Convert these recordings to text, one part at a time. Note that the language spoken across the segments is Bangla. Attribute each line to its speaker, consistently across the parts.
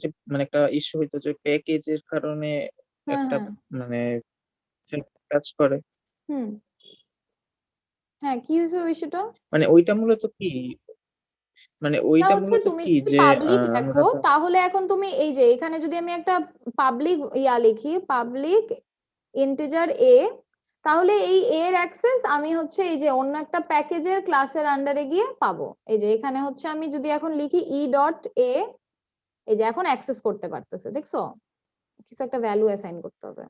Speaker 1: যে মানে একটা ইস্যু হইতো যে প্যাকেজের কারণে
Speaker 2: হ্যাঁ,
Speaker 1: একটা
Speaker 2: হ্যাঁ।
Speaker 1: মানে কাজ করে।
Speaker 2: হুম। হ্যাঁ, কি হয়েছে ওই ইস্যুটা?
Speaker 1: মানে ওইটা মূলত কি? মানে
Speaker 2: না
Speaker 1: ওইটা
Speaker 2: হচ্ছে
Speaker 1: মূলত
Speaker 2: তুমি
Speaker 1: কি
Speaker 2: যদি
Speaker 1: যে
Speaker 2: পাবলিক
Speaker 1: আমরা
Speaker 2: লেখো তাহলে এখন তুমি এই যে এখানে যদি আমি একটা পাবলিক লিখি, পাবলিক ইন্টিজার এ, তাহলে এই এর অ্যাক্সেস আমি হচ্ছে এই যে অন্য একটা প্যাকেজের ক্লাসের আন্ডারে গিয়ে পাবো। এই যে এখানে হচ্ছে আমি যদি এখন লিখি ই ডট এ, এই যে এখন অ্যাক্সেস করতে পারতেছে, দেখছো? কিছু একটা ভ্যালু অ্যাসাইন করতে হবে।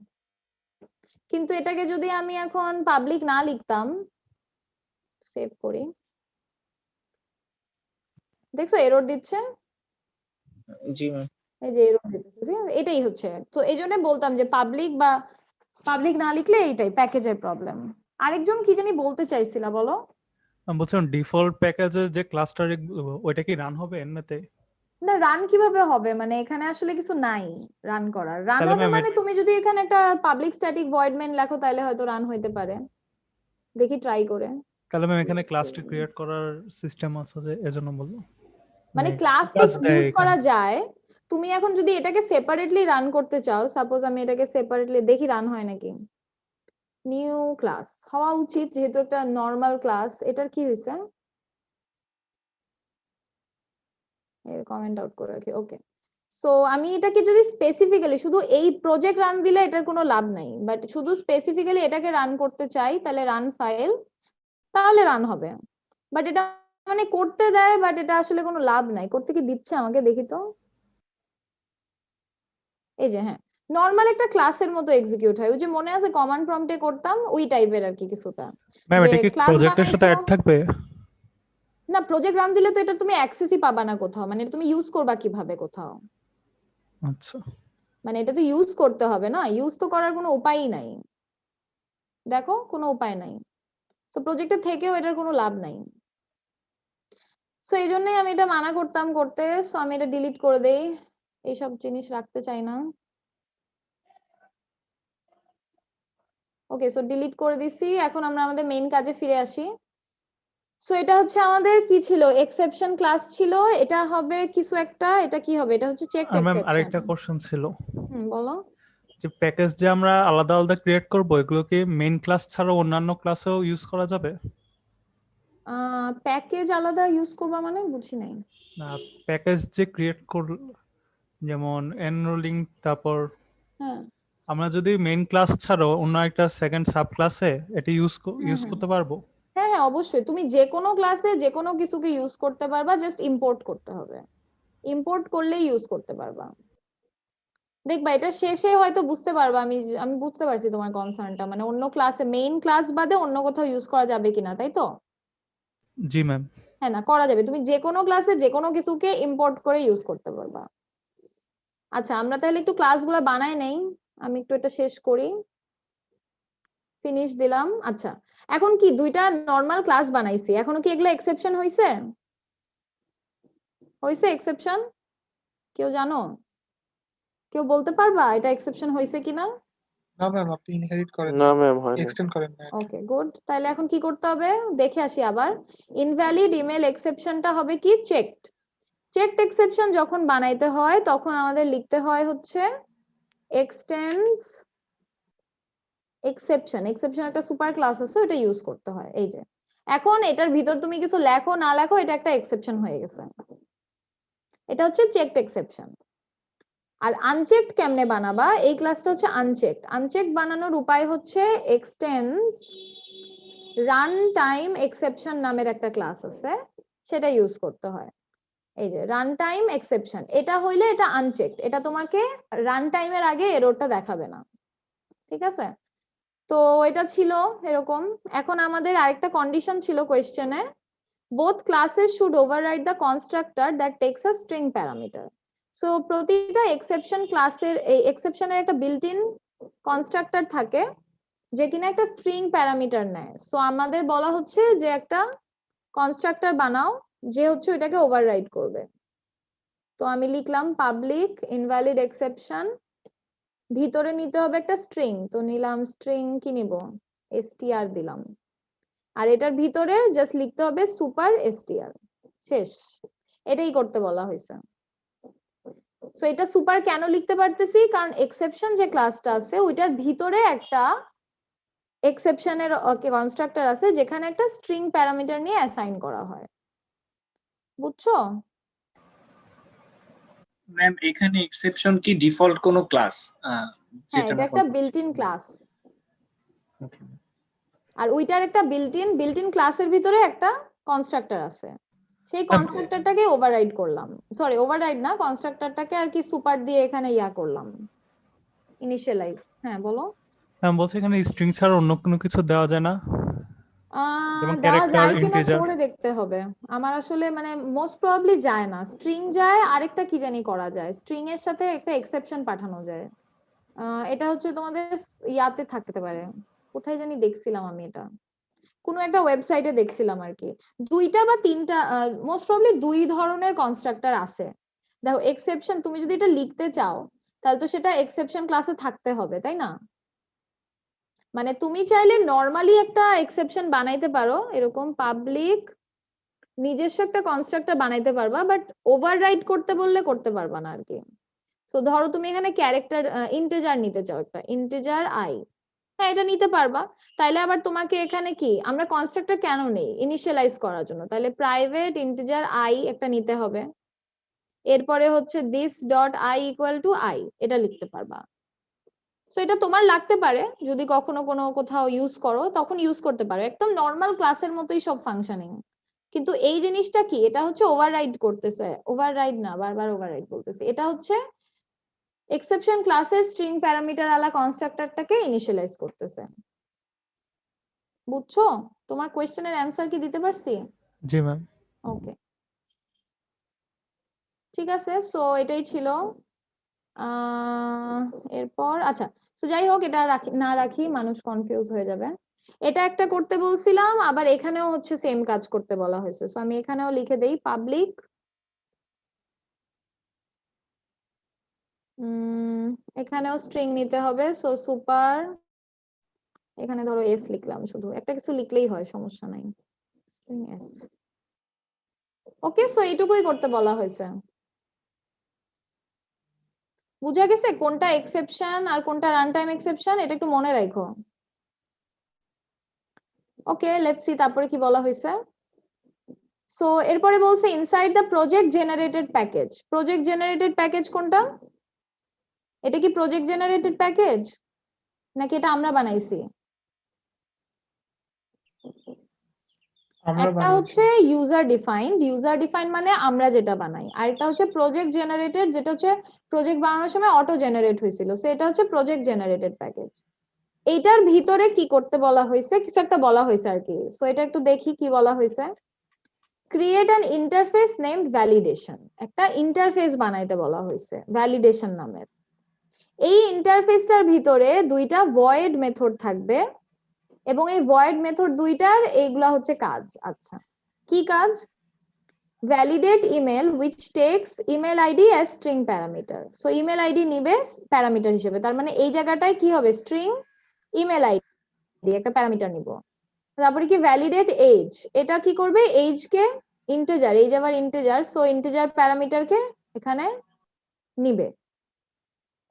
Speaker 2: কিন্তু এটাকে যদি আমি এখন পাবলিক না লিখতাম, সেভ করি, দেখছো এরর দিচ্ছে।
Speaker 1: জি ম্যাম।
Speaker 2: এই যে এরর দিতেছে, এটাই হচ্ছে। তো এই জন্য বলতাম যে পাবলিক না লিখলে এইটাই প্যাকেজের প্রবলেম। আরেকজন কি জানি বলতে চাইছিল, বলো।
Speaker 3: আমি বলছিলাম ডিফল্ট প্যাকেজের যে ক্লাস্টার ওইটা কি রান হবে এমনিতে?
Speaker 2: না, রান কিভাবে হবে? মানে এখানে আসলে কিছু নাই রান করার। রান
Speaker 3: তাহলে
Speaker 2: হবে
Speaker 3: ম্যাম
Speaker 2: মানে তুমি যদি এখানে একটা পাবলিক স্ট্যাটিক ভয়েড মেইন লেখো তাহলে হয়তো রান হইতে পারে। দেখি ট্রাই করে।
Speaker 3: তাহলে ম্যাম এখানে ক্লাসটি ক্রিয়েট করার সিস্টেম আছে যে এজন্য বললাম।
Speaker 2: মানে ক্লাসটি
Speaker 3: ক্লাস দেয়
Speaker 2: ইউজ করা
Speaker 3: এখানে।
Speaker 2: যায়। তুমি এখন যদি এটাকে সেপারেটলি রান করতে চাও, সাপোজ আমি এটাকে সেপারেটলি দেখি রান হয় নাকি। নিউ ক্লাস হওয়া উচিত যেহেতু একটা নরমাল ক্লাস। এটার কি হয়েছে? এর কমেন্ট আউট করে রাখি, ওকে। সো আমি এটাকে যদি স্পেসিফিক্যালি শুধু এই প্রজেক্ট রান দিলে এটার কোনো লাভ নাই, বাট শুধু স্পেসিফিক্যালি এটাকে রান করতে চাই তাহলে রান ফাইল, তাহলে রান হবে। বাট এটা মানে করতে দেয়, বাট এটা আসলে কোনো লাভ নাই। করতে কি দিচ্ছে আমাকে, দেখি তো। এই যে হ্যাঁ, নরমাল একটা ক্লাসের মতো এক্সিকিউট হয়। ওই যে মনে আছে কমান্ড প্রম্পটে করতাম ওই টাইপের আর কি কিছুটা।
Speaker 3: ম্যাম
Speaker 2: যে
Speaker 3: এটা কি
Speaker 2: ক্লাস
Speaker 3: প্রজেক্টের সাথে
Speaker 2: বানাইছো,
Speaker 3: অ্যাড থাকবে?
Speaker 2: না প্রজেক্ট রান দিলে তো এটা তুমি অ্যাক্সেসই পাবা না কোথাও। মানে এটা তুমি ইউজ করবা কিভাবে কোথাও?
Speaker 3: আচ্ছা।
Speaker 2: মানে এটা তো ইউজ করতে হবে না, ইউজ তো করার কোনো উপায়ই নাই। দেখো কোনো উপায় নাই। তো প্রজেক্টের থেকেও এটার কোনো লাভ নাই। সো এই জন্যই আমি এটা মানা করতাম করতে। সো আমি এটা ডিলিট করে দেই, এইসব জিনিস রাখতে চাই না। ওকে, সো ডিলিট করে দিছি। এখন আমরা আমাদের মেইন কাজে ফিরে আসি। সো এটা হচ্ছে আমাদের কি ছিল, এক্সেপশন ক্লাস ছিল। এটা হবে কিছু একটা, এটা কি হবে? এটা হচ্ছে চেকড
Speaker 3: আর ম্যাম
Speaker 2: এক্সেপশন।
Speaker 3: আরেকটা কোশ্চেন ছিল
Speaker 2: বলো।
Speaker 3: যে প্যাকেজ যে আমরা আলাদা আলাদা ক্রিয়েট করব এগুলো কি মেইন ক্লাস ছাড়া অন্যান্য ক্লাসেও ইউজ করা যাবে?
Speaker 2: প্যাকেজ আলাদা ইউজ করবা মানে বুঝি নাই।
Speaker 3: না, প্যাকেজ যে ক্রিয়েট করব যেমন এনরোলিং, তারপর
Speaker 2: হ্যাঁ,
Speaker 3: আমরা যদি মেইন ক্লাস ছাড়াও অন্য একটা সেকেন্ড সাব ক্লাসে এটা ইউজ
Speaker 2: হ্যাঁ, হ্যাঁ,
Speaker 3: করতে পারবো?
Speaker 2: হ্যাঁ, হ্যাঁ, অবশ্যই তুমি যে কোনো ক্লাসে যে কোনো কিছুকে ইউজ করতে পারবা, জাস্ট ইম্পোর্ট করতে হবে। ইম্পোর্ট করলেই ইউজ করতে পারবা। দেখবা এটা শেষে হয়তো বুঝতে পারবা। আমি আমি বুঝতে পারছি তোমার কনসার্নটা। মানে অন্য ক্লাসে, মেইন ক্লাস বাদে অন্য কোথাও ইউজ করা যাবে কিনা, তাই তো?
Speaker 3: জি ম্যাম।
Speaker 2: হ্যাঁ, না করা যাবে। তুমি যে কোনো ক্লাসে যে কোনো কিছুকে ইম্পোর্ট করে ইউজ করতে পারবা। আচ্ছা, আমরা তাহলে একটু ক্লাসগুলো বানাই নেই। আমি একটু এটা শেষ করি। ফিনিশ দিলাম। আচ্ছা, এখন কি দুইটা নরমাল ক্লাস বানাইছি, এখনো কি এগুলা এক্সেপশন হইছে? হইছে এক্সেপশন? কেউ জানো? কেউ বলতে পারবা এটা এক্সেপশন হইছে কিনা?
Speaker 4: না ম্যাম, আপনি ইনহেরিট করেন
Speaker 1: না
Speaker 4: না,
Speaker 1: ম্যাম হয় না।
Speaker 4: এক্সটেন্ড করেন না।
Speaker 2: ওকে, গুড। তাহলে এখন কি করতে হবে দেখে আসি আবার। ইনভ্যালিড ইমেল এক্সেপশনটা হবে কি চেকড। চেকড এক্সেপশন যখন বানাইতে হয় তখন আমাদের লিখতে হয় হচ্ছে এক্সটেন্ডস এক্সেপশন। এক্সেপশন একটা সুপার ক্লাস আছে, ওটা ইউজ করতে হয়। এই যে এখন এটার ভিতর তুমি কিছু লেখো না লেখো, এটা একটা এক্সেপশন হয়ে গেছে। এটা হচ্ছে চেকড এক্সেপশন। আর আনচেকড কেমনে বানাবা? এই ক্লাসটা হচ্ছে আনচেকড। আনচেকড বানানোর উপায় হচ্ছে এক্সটেন্ডস রান টাইম এক্সেপশন নামের একটা ক্লাস আছে, সেটা ইউজ করতে হয়। এই যে রান টাইম এক্সেপশন, এটা হইলে এটা আনচেকড, এটা তোমাকে রান টাইমের আগে এররটা দেখাবে না। ঠিক আছে? তো এটা ছিল এরকম। এখন আমাদের আরেকটা কন্ডিশন ছিল কোয়েশ্চেনে, both classes should override the constructor that takes a string parameter. So প্রতিটা এক্সেপশন ক্লাসের, এই এক্সেপশনের একটা বিল্ট ইন কনস্ট্রাক্টর থাকে যে কিনা একটা স্ট্রিং প্যারামিটার নেয়। সো আমাদের বলা হচ্ছে যে একটা কনস্ট্রাক্টর বানাও যে হচ্ছে ওইটাকে ওভাররাইড করবে। তো আমি লিখলাম পাবলিক ইনভ্যালিড এক্সেপশন, ভিতরে নিতে হবে একটা স্ট্রিং। তো নিলাম স্ট্রিং, কি নিব, str দিলাম। আর এটার ভিতরে জাস্ট লিখতে হবে সুপার str। শেষ, এটাই করতে বলা হয়েছে। সো এটা সুপার কেন লিখতে পারতেছি, কারণ এক্সেপশন যে ক্লাসটা আছে ওইটার ভিতরে একটা এক্সেপশনের কনস্ট্রাক্টর আছে যেখানে একটা স্ট্রিং প্যারামিটার নিয়ে অ্যাসাইন করা হয়, বুঝছো?
Speaker 5: ম্যাম এখানে এক্সেপশন কি ডিফল্ট কোনো ক্লাস
Speaker 2: হ্যাঁ,
Speaker 5: যেটা
Speaker 2: এটা একটা বিল্ট ইন ক্লাস, আর ওইটার একটা বিল্ট ইন ক্লাসের ভিতরে একটা কনস্ট্রাক্টর আছে, সেই কনস্ট্রাক্টরটাকে ওভাররাইড করলাম, সরি ওভাররাইড না, কনস্ট্রাক্টরটাকে আর কি সুপার দিয়ে এখানে ইয়া করলাম, ইনিশিয়ালাইজ। হ্যাঁ বলো।
Speaker 3: ম্যাম বলছে এখানে স্ট্রিং ছাড়া অন্য কোনো কিছু দেওয়া যায় না, যেমন
Speaker 2: দেওয়া
Speaker 3: ক্যারেক্টার,
Speaker 2: যায় কিনা
Speaker 3: ইন্টিজার?
Speaker 2: করে দেখতে হবে, আমার আসলে মানে মোস্ট প্রবাবলি যায় না, স্ট্রিং যায়, আরেকটা কি জানি করা যায়, স্ট্রিং এর সাথে একটা এক্সেপশন পাঠানো যায়, এটা হচ্ছে তোমাদের ইয়াতে থাকতে পারে, কোথায় জানি দেখছিলাম আমি এটা, কোনো একটা ওয়েবসাইটে দেখছিলাম আর কি, দুইটা বা তিনটা, মোস্ট প্রবাবলি দুই ধরনের কনস্ট্রাক্টর আছে। দেখো এক্সেপশন তুমি যদি এটা লিখতে চাও তাহলে তো সেটা এক্সেপশন ক্লাসে থাকতে হবে, তাই না? মানে তুমি চাইলে নরমালি একটা এক্সেপশন বানাইতে পারো, এরকম পাবলিক নিজস্ব একটা কনস্ট্রাক্টর বানাইতে পারবা, বাট ওভাররাইড করতে বললে করতে পারবা না আর কি। সো ধরো তুমি এখানে ক্যারেক্টার ইন্টিজার নিতে চাও, একটা ইন্টিজার আই, হ্যাঁ এটা নিতে পারবা, তাইলে আবার তোমাকে এখানে কি আমরা কনস্ট্রাক্টর কেন নেই, ইনিশিয়ালাইজ করার জন্য, তাহলে প্রাইভেট ইন্টিজার আই একটা নিতে হবে, এরপরে হচ্ছে this dot I equal to I, এটা লিখতে পারবা। সো এটা তোমার লাগতে পারে, যদি কখনো কোনো কোথাও ইউজ করো তখন ইউজ করতে পারো, একদম নর্মাল ক্লাসের মতোই সব ফাংশনিং, কিন্তু এই জিনিসটা কি, এটা হচ্ছে ওভাররাইড করতেছে, ওভাররাইড না, বারবার ওভাররাইড বলতেছে, এটা হচ্ছে এক্সেপশন ক্লাসের স্ট্রিং প্যারামিটার আলা কনস্ট্রাক্টরটাকে ইনিশিয়ালাইজ করতেছে, বুঝছো? তোমার কোয়েশ্চেনের অ্যান্সার কি দিতে পারছি?
Speaker 3: জি ম্যাম।
Speaker 2: ওকে, ঠিক আছে, সো এটাই ছিল। এরপর আচ্ছা, সো যাই হোক, এটা রাখি না রাখি মানুষ কনফিউজ হয়ে যাবে, এটা একটা করতে বলছিলাম, আবার এখানেও হচ্ছে সেম কাজ করতে বলা হয়েছে, সো আমি এখানেও লিখে দেই পাবলিক এখানেও স্ট্রিং নিতে হবে, সো সুপার, এখানে ধরো এস লিখলাম, শুধু একটা কিছু লিখলেই হয়, সমস্যা নাই, স্ট্রিং এস। ওকে, সো এইটুকুই করতে বলা হয়েছে, বুঝা গেছে কোনটা এক্সেপশন আর কোনটা রান টাইম এক্সেপশন, এটা একটু মনে রাখো। ওকে, লেটস সি তারপরে কি বলা হয়েছে। সো এরপরে বলছে inside the project generated package, project generated package কোনটা, এটা কি প্রজেক্ট জেনারেটেড প্যাকেজ নাকি এটা আমরা বানাইছি?
Speaker 4: আমরা
Speaker 2: একটা
Speaker 4: বানাইছি।
Speaker 2: হচ্ছে ইউজার ডিফাইন্ড মানে আমরা যেটা বানাই, আর এটা হচ্ছে প্রজেক্ট জেনারেটেড, যেটা হচ্ছে প্রজেক্ট বানানোর সময় অটো জেনারেট হয়েছিল, সো এটা হচ্ছে প্রজেক্ট জেনারেটেড প্যাকেজ। এইটার ভিতরে কি করতে বলা হয়েছে, কিছু একটা বলা হয়েছে আর কি, সো এটা একটু দেখি কি বলা হয়েছে। Create an interface named validation, একটা ইন্টারফেস বানাইতে বলা হয়েছে ভ্যালিডেশন নামের। এই ইন্টারফেসটার ভিতরে দুইটা ভয়েড মেথড থাকবে, এবং এই ভয়েড মেথড দুইটার এইগুলা হচ্ছে কাজ। আচ্ছা, কি কাজ? Validate email which takes email id as string parameter, so email ID নিবে প্যারামিটার হিসেবে, তার মানে এই জায়গাটায় কি হবে, স্ট্রিং ইমেল আইডি একটা প্যারামিটার নিব। তারপরে কি ভ্যালিডেট এজ, এটা কি করবে, এজ কে ইন্টিজার, এজ আবার ইন্টিজার, সো ইন্টিজার প্যারামিটারকে এখানে নিবে।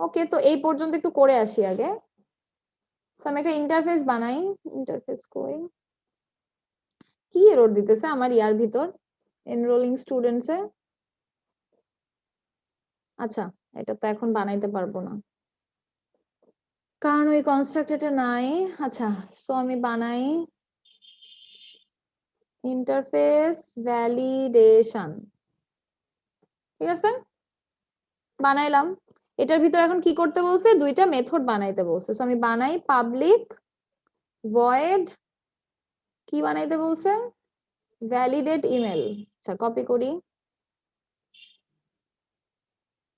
Speaker 2: ওকে, তো এই পর্যন্ত একটু করে আসি আগে। সো আমি একটা ইন্টারফেস বানাই, ইন্টারফেস কই, কি এরর দিতেছে আমার ইয়ার ভিতর এনরোলিং স্টুডেন্টস এ। আচ্ছা, এটা তো এখন বানাইতে পারবো না কারণ ওই কনস্ট্রাক্টরটা নাই। আচ্ছা, সো আমি বানাই ইন্টারফেস ভ্যালিডেশন, ঠিক আছে, বানাইলাম। এটার ভিতর এখন কি করতে বলছে, দুইটা মেথড বানাইতে বলছে, সো আমি বানাই পাবলিক ভয়েড, কি বানাইতে বলছে, ভ্যালিডেট ইমেল। আচ্ছা, কপি করি,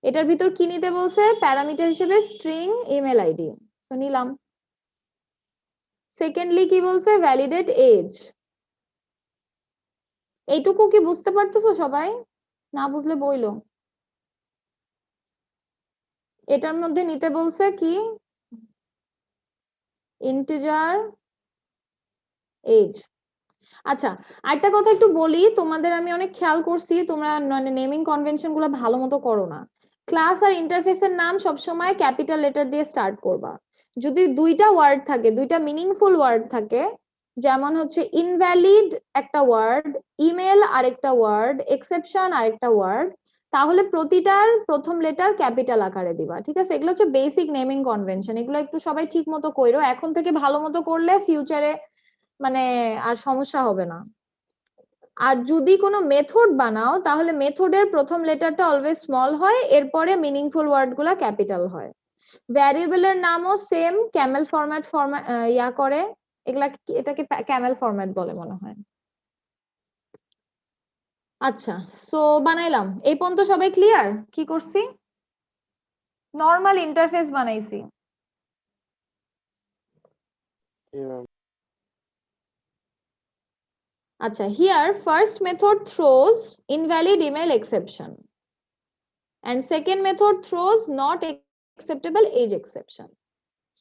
Speaker 2: এটার ভিতর কি নিতে বলছে, প্যারামিটার হিসেবে স্ট্রিং ইমেল আইডি, সো নিলাম। সেকেন্ডলি কি বলছে, ভ্যালিডেট এজ, এইটুকু কি বুঝতে পারতেছো সবাই? না বুঝলে বইলো। এটার মধ্যে নিতে বলছে কি, ইন্টিজার এজ। আচ্ছা, আরেকটা কথা একটু বলি তোমাদের, আমি অনেক খেয়াল করছি তোমরা মানে নেমিং কনভেনশন গুলো ভালো মতো করো না। ক্লাস আর ইন্টারফেসের নাম সবসময় ক্যাপিটাল লেটার দিয়ে স্টার্ট করবা। যদি দুইটা ওয়ার্ড থাকে, দুইটা মিনিংফুল ওয়ার্ড থাকে, যেমন হচ্ছে ইনভ্যালিড একটা ওয়ার্ড, ইমেল আরেকটা ওয়ার্ড, এক্সেপশন আরেকটা ওয়ার্ড, তাহলে প্রতিটার প্রথম লেটার ক্যাপিটাল আকারে দিবা। ঠিক আছে, এগুলো হচ্ছে বেসিক নেমিং কনভেনশন, এগুলো একটু সবাই ঠিক মতো কইরো, এখন থেকে ভালো মতো করলে ফিউচারে মানে আর সমস্যা হবে না। আর যদি কোনো মেথড বানাও তাহলে মেথডের প্রথম লেটারটা অলওয়েজ স্মল হয়, এরপরে মিনিংফুল ওয়ার্ড গুলা ক্যাপিটাল হয়। ভ্যারিয়েবলের নামও সেম ক্যামেল ফরম্যাট করে, এটাকে ক্যামেল ফরম্যাট বলে মনে হয়। আচ্ছা, সো বানাইলাম। এই পর্যন্ত সবাই ক্লিয়ার কি করছি? নরমাল ইন্টারফেস বানাইছি। আচ্ছা, here first method throws invalid email exception and second method throws not acceptable age exception.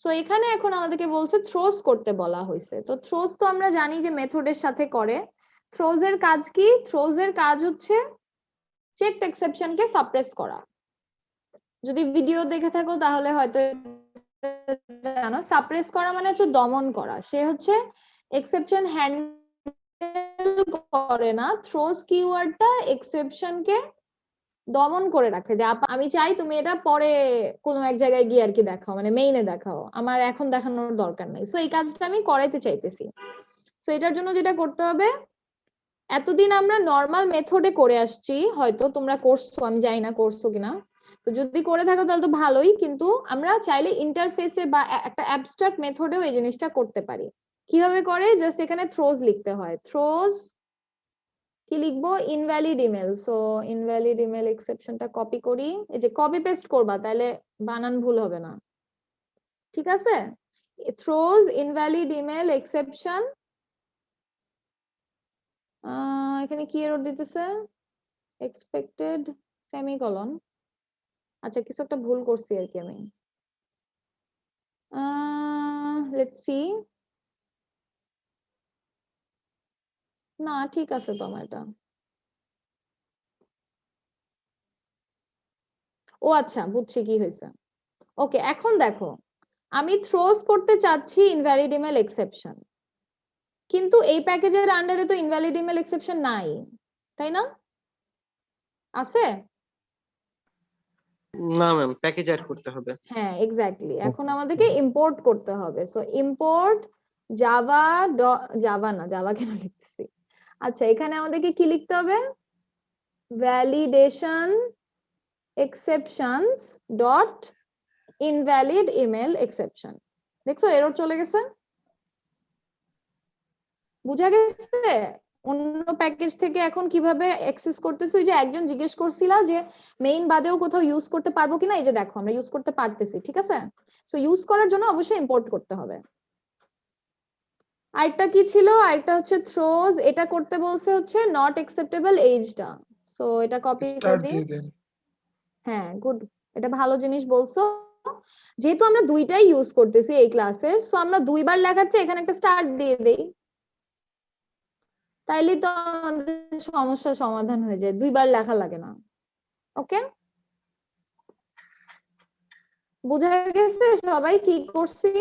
Speaker 2: So এখানে এখন আমাদেরকে বলছে থ্রোস করতে বলা হয়েছে। তো থ্রোস তো আমরা জানি যে মেথডের সাথে করে। থ্রোজ এর কাজ কি? থ্রোজ এর কাজ হচ্ছে চেকড এক্সেপশন কে সাপ্রেস করা। যদি ভিডিও দেখে থাকো তাহলে হয়তো জানো, সাপ্রেস করা মানে হচ্ছে দমন করা। সে হচ্ছে এক্সেপশন হ্যান্ডেল করে না, থ্রোজ কিওয়ার্ডটা এক্সেপশন কে দমন করে রাখে, যে আমি চাই তুমি এটা পরে কোনো এক জায়গায় গিয়ে আর কি দেখাও, মানে মেইনে দেখাও, আমার এখন দেখানোর দরকার নাই। সো এই কাজটা আমি করাইতে চাইতেছি। সো এটার জন্য যেটা করতে হবে, এতদিন আমরা নর্মাল মেথডে করে আসছি, হয়তো তোমরা করছো, আমি জানি না করছো কিনা, তো যদি করে থাকো তাহলে তো ভালোই, কিন্তু আমরা চাইলে ইন্টারফেসে বা একটা অ্যাবস্ট্রাক্ট মেথডেও এই জিনিসটা করতে পারি। কিভাবে করে? জাস্ট এখানে থ্রোজ লিখতে হয়। থ্রোজ কি লিখবো? Invalid email. So invalid email এক্সেপশনটা কপি করি, এই যে কপি পেস্ট করবা, তাহলে বানান ভুল হবে না। ঠিক আছে, থ্রোজ ইনভ্যালিড ইমেল এক্সেপশন। এখানে কি এরর দিতেছে? Expected semicolon. আচ্ছা, কিছু একটা ভুল করছি আর কি আমি। Let's see. না, ঠিক আছে তো আমার এটা। ও আচ্ছা, বুঝছি কি হয়েছে। ওকে, এখন দেখো, আমি থ্রোজ করতে চাচ্ছি ইনভ্যালিড ইমেল এক্সেপশন, কিন্তু এই প্যাকেজের আন্ডারে তো ইনভ্যালিড ইমেল এক্সেপশন নাই, তাই না? আছে?
Speaker 6: না ম্যাম, প্যাকেজ অ্যাড করতে হবে।
Speaker 2: হ্যাঁ, এক্স্যাক্টলি, এখন আমাদেরকে ইম্পোর্ট করতে হবে। সো ইম্পোর্ট জাভা, জাভা না, জাভা কেন লিখতেছি? আচ্ছা, এখানে আমাদেরকে কি লিখতে হবে? Validation exceptions dot invalid email exception. দেখছো এরর চলে গেছে? বুঝা গেছে অন্য প্যাকেজ থেকে এখন কিভাবে অ্যাক্সেস করতেছি? ওই যে একজন জিজ্ঞেস করছিল যে মেইন বাদেও কোথাও ইউজ করতে পারবো কিনা, এই যে দেখো আমরা ইউজ করতে পারতেছি। ঠিক আছে, সো ইউজ করার জন্য অবশ্যই ইম্পোর্ট করতে হবে। আরেকটা কি ছিল? আরেকটা হচ্ছে থ্রোজ, এটা করতে বলছে হচ্ছে নট অ্যাকসেপ্টেবল এজটা। সো এটা কপি
Speaker 4: স্টার
Speaker 2: করি।
Speaker 4: দিয়ে দেন।
Speaker 2: হ্যাঁ, গুড, এটা ভালো জিনিস বলছো। যেহেতু আমরা দুইটাই ইউজ করতেছি এই ক্লাসের, সো আমরা দুইবার লেখাচ্ছি, এখানে একটা স্টার দিয়ে দেই, তাইলে তো আমাদের সমস্যার সমাধান হয়ে যায়, দুইবার লেখা লাগে না। ওকে, বুঝা গেছে সবাই কি করছি?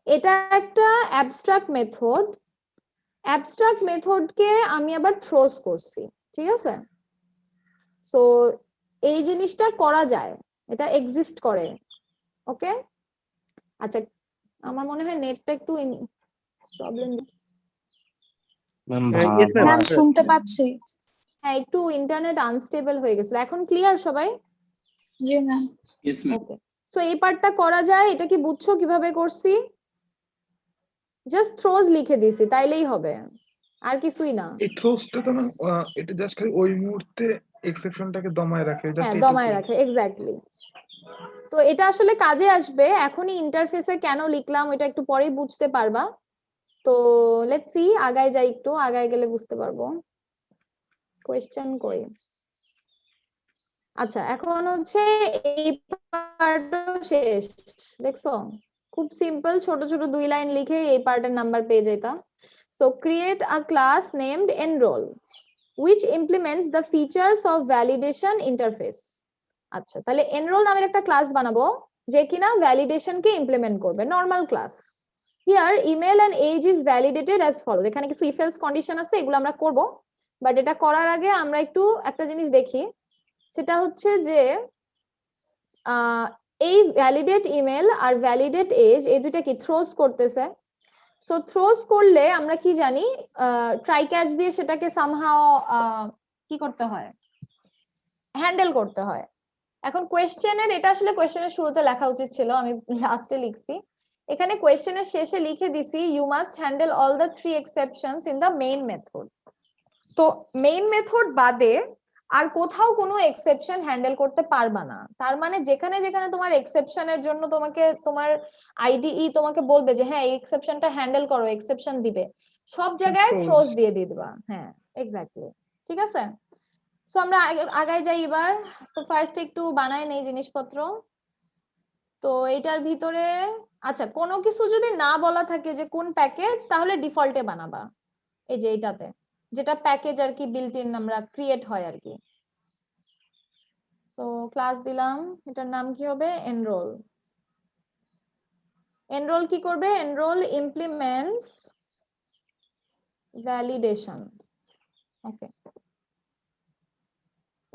Speaker 2: এটা একটা অ্যাবস্ট্রাক্ট মেথড, অ্যাবস্ট্রাক্ট মেথডকে আমি আবার থ্রোজ করছি। ঠিক আছে, সো এই জিনিসটা করা যায়, এটা এক্সিস্ট করে। ওকে, আচ্ছা, আমার মনে হয় নেটটা একটু প্রবলেম।
Speaker 7: ম্যাম শুনতে পাচ্ছি।
Speaker 2: হ্যাঁ, একটু ইন্টারনেট আনস্টেবল হয়ে গেছিল। এখন ক্লিয়ার সবাই?
Speaker 7: জি ম্যাম।
Speaker 2: ওকে, সো এই পার্টটা করা যায়। এটা কি বুঝছো কিভাবে করছি? জাস্ট থ্রোজ লিখে দিছি, তাইলেই হবে, আর কিছুই না।
Speaker 4: এই থ্রোসটা তো ম্যাম এটা জাস্ট খালি ওই মুহূর্তে এক্সেপশনটাকে দমায় রাখে, জাস্ট
Speaker 2: হ্যাঁ,
Speaker 4: এইটুকু।
Speaker 2: দমায় রাখে, এক্স্যাক্টলি। তো এটা আসলে কাজে আসবে। এখনই ইন্টারফেসে কেন লিখলাম এটা একটু পরেই বুঝতে পারবা। তো লেটস সি, আগায় যাই, একটু আগায় গেলে বুঝতে পারবো। কোয়েশ্চেন কই? আচ্ছা, এখন হচ্ছে এই পার্টও শেষ। দেখছো খুব সিম্পল, ছোট ছোট 2 লাইন লিখে এই পার্টের নাম্বার পেয়ে যেতাম। So create a class named enroll which implements the features of validation interface. আচ্ছা, তাহলে এনরোল নামের একটা ক্লাস বানাবো যে কিনা ভ্যালিডেশন কে ইমপ্লিমেন্ট করবে, normal class. Here email and age is validated as follow. এখানে কিছু ইফ এলস কন্ডিশন আছে, এগুলো আমরা করব, বাট এটা করার আগে আমরা একটু একটা জিনিস দেখি, সেটা হচ্ছে যে এই ভ্যালিডেট ইমেল আর ভ্যালিডেট এজ এই দুইটা কি থ্রোজ করতেছে। সো থ্রোজ করলে আমরা কি জানি, ট্রাই ক্যাচ দিয়ে সেটাকে সামহাও কি করতে হয়, হ্যান্ডেল করতে হয়। এখন কোয়েশ্চেনের, এটা আসলে কোয়েশ্চেনের শুরুতে লেখা উচিত ছিল, আমি লাস্টে লিখছি। এখানে কোয়েশ্চেনের শেষে লিখে দিছি you must handle all the 3 exceptions in the main method. তো মেইন মেথড বাদে আর কোথাও কোনো এক্সেপশন হ্যান্ডেল করতে পারবা না। তার মানে যেখানে যেখানে তোমার এক্সেপশনের জন্য তোমাকে তোমার আইডিই তোমাকে বলবে যে হ্যাঁ এই এক্সেপশনটা হ্যান্ডেল করো, এক্সেপশন দিবে, সব জায়গায়
Speaker 4: Throws.
Speaker 2: থ্রোজ দিয়ে দিবা। হ্যাঁ এক্স্যাক্টলি, ঠিক আছে। সো আমরা আগায় যাই এবার। তো ফার্স্ট একটু বানাই নেই জিনিসপত্র। তো এটার ভিতরে আচ্ছা কোনো কিছু যদি না বলা থাকে যে কোন প্যাকেজ, তাহলে ডিফল্টে বানাবা এই যে এটাতে, যেটা প্যাকেজ আর কি বিল্ট ইন আমরা ক্রিয়েট হয় আর কি। তো ক্লাস দিলাম, এটার নাম কি হবে, এনরোল। এনরোল কি করবে, এনরোল ইমপ্লিমেন্টস ভ্যালিডেশন। ওকে,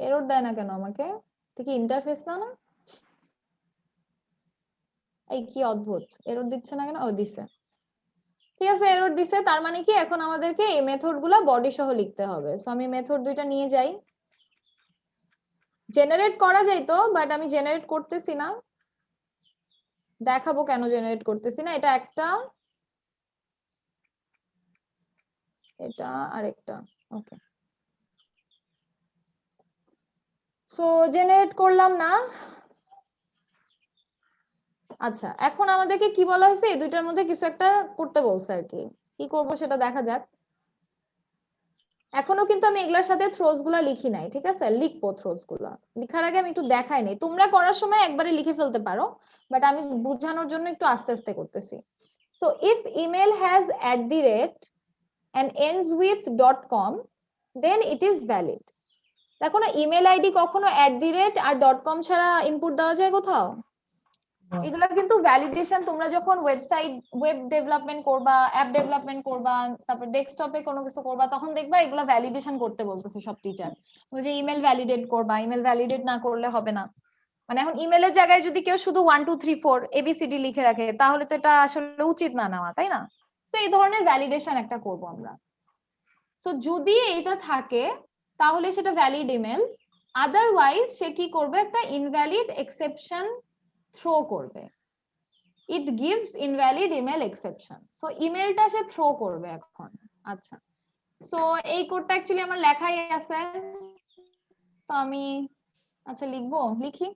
Speaker 2: এরর দেয় না কেন আমাকে, এটা কি ইন্টারফেস না? না এই কি অদ্ভুত, এরর দিচ্ছে না কেন? ও দিছে, ঠিক আছে এরর দিছে। তার মানে কি এখন আমাদেরকে এই মেথড গুলা বডি সহ লিখতে হবে। সো আমি মেথড দুইটা নিয়ে যাই, জেনারেট করা যাইতো বাট আমি জেনারেট করতেছি না, দেখাবো কেন জেনারেট করতেছি না। এটা একটা, এটা আরেকটা। ওকে, সো জেনারেট করলাম না। আচ্ছা এখন আমাদেরকে কি বলা হয়েছে, এই দুইটার মধ্যে কিছু একটা করতে বলছে আর কি। কি করবো সেটা দেখা যাক। এখনো কিন্তু আমি এগুলার সাথে থ্রোজ গুলা লিখি নাই, ঠিক আছে, লিখবো থ্রোজ গুলা। লিখার আগে আমি একটু দেখাই নাই, তোমরা করার সময় একবারে লিখে ফেলতে পারো, বাট আমি বোঝানোর জন্য একটু আস্তে আস্তে করতেছি। So if email has @ and ends with .com then it is valid. দেখো না ইমেল আইডি কখনো @ আর .com ছাড়া ইনপুট দেওয়া যায় কোথাও? এগুলো কিন্তু ভ্যালিডেশন, তোমরা যখন ওয়েবসাইট ওয়েব ডেভেলপমেন্ট করবা, অ্যাপ ডেভেলপমেন্ট করবা, তারপর ডেস্কটপে কোনো কিছু করবা, তখন দেখবা এগুলো ভ্যালিডেশন করতে বলতেছে সব টিচার, ওই যে ইমেল ভ্যালিডেট করবা, ইমেল ভ্যালিডেট না করলে হবে না। মানে এখন ইমেলের জায়গায় যদি কেউ শুধু 1 2 3 4 ABCD লিখে রাখে, তাহলে তো এটা আসলে উচিত না নেওয়া, তাই না? তো এই ধরনের ভ্যালিডেশন একটা করব আমরা। সো যদি এটা থাকে তাহলে সেটা ভ্যালিড ইমেল, আদারওয়াইজ সে কি করবে, একটা ইনভ্যালিড এক্সেপশন থ্রো করবে। It gives invalid email exception. So ইমেলটা সে থ্রো করবে এখন। আচ্ছা, সো এই কোডটা অ্যাকচুয়ালি আমার লেখাই আছে, তো আমি আচ্ছা লিখবো, লিখি।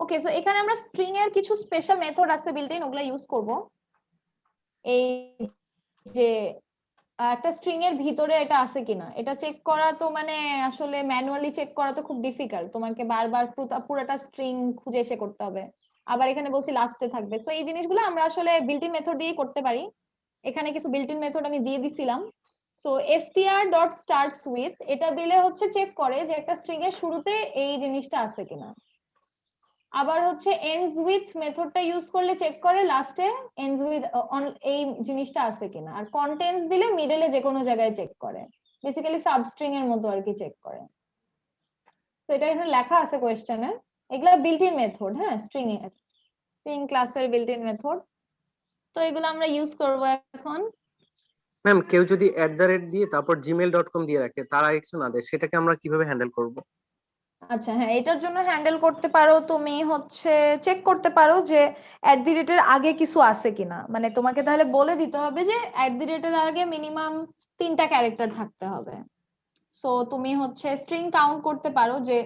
Speaker 2: ওকে, সো এখানে আমরা স্ট্রিং এর কিছু স্পেশাল মেথড আছে বিল্ট ইন, ওগুলা ইউজ করব। এই যে একটা স্ট্রিং এর ভিতরে এটা আছে কিনা এটা চেক করা, তো মানে আসলে ম্যানুয়ালি চেক করা তো খুব ডিফিকাল্ট, তোমাকে বারবার পুরোটা স্ট্রিং খুঁজে এসে করতে হবে। আবার এখানে বলছি লাস্টে থাকবে। সো এই জিনিসগুলো আমরা আসলে বিল্ট ইন মেথড দিয়ে করতে পারি। এখানে কিছু বিল্ট ইন মেথড আমি দিয়ে দিছিলাম। সো str.starts_with এটা দিলে হচ্ছে চেক করে যে একটা স্ট্রিং এর শুরুতে এই জিনিসটা আছে কিনা। আবার হচ্ছে ends with মেথডটা ইউজ করলে চেক করে লাস্টে ends with এই জিনিসটা আছে কিনা। আর কন্টেন্টস দিলে মিডলে যে কোনো জায়গায় চেক করে, বেসিক্যালি সাবস্ট্রিং এর মতো আর কি চেক করে। তো এটা এখানে লেখা আছে কোশ্চেনে, এগুলা বিল্ট ইন মেথড, হ্যাঁ স্ট্রিং ক্লাসের বিল্ট ইন মেথড। তো এগুলো আমরা ইউজ করব এখন।
Speaker 6: ম্যাম কেউ যদি @ দিয়ে তারপর gmail.com দিয়ে রাখে, তার আগে কিছু না দেয়, সেটাকে আমরা কিভাবে হ্যান্ডেল করব?
Speaker 2: আচ্ছা হ্যাঁ, এটার জন্য হ্যান্ডেল করতে পারো তুমি হচ্ছে চেক করতে পারো যে @ এর আগে কিছু আছে কিনা। মানে তোমাকে তাহলে বলে দিতে হবে যে @ এর আগে মিনিমাম 3টা ক্যারেক্টার থাকতে হবে। সো তুমি হচ্ছে স্ট্রিং কাউন্ট করতে পারো, যে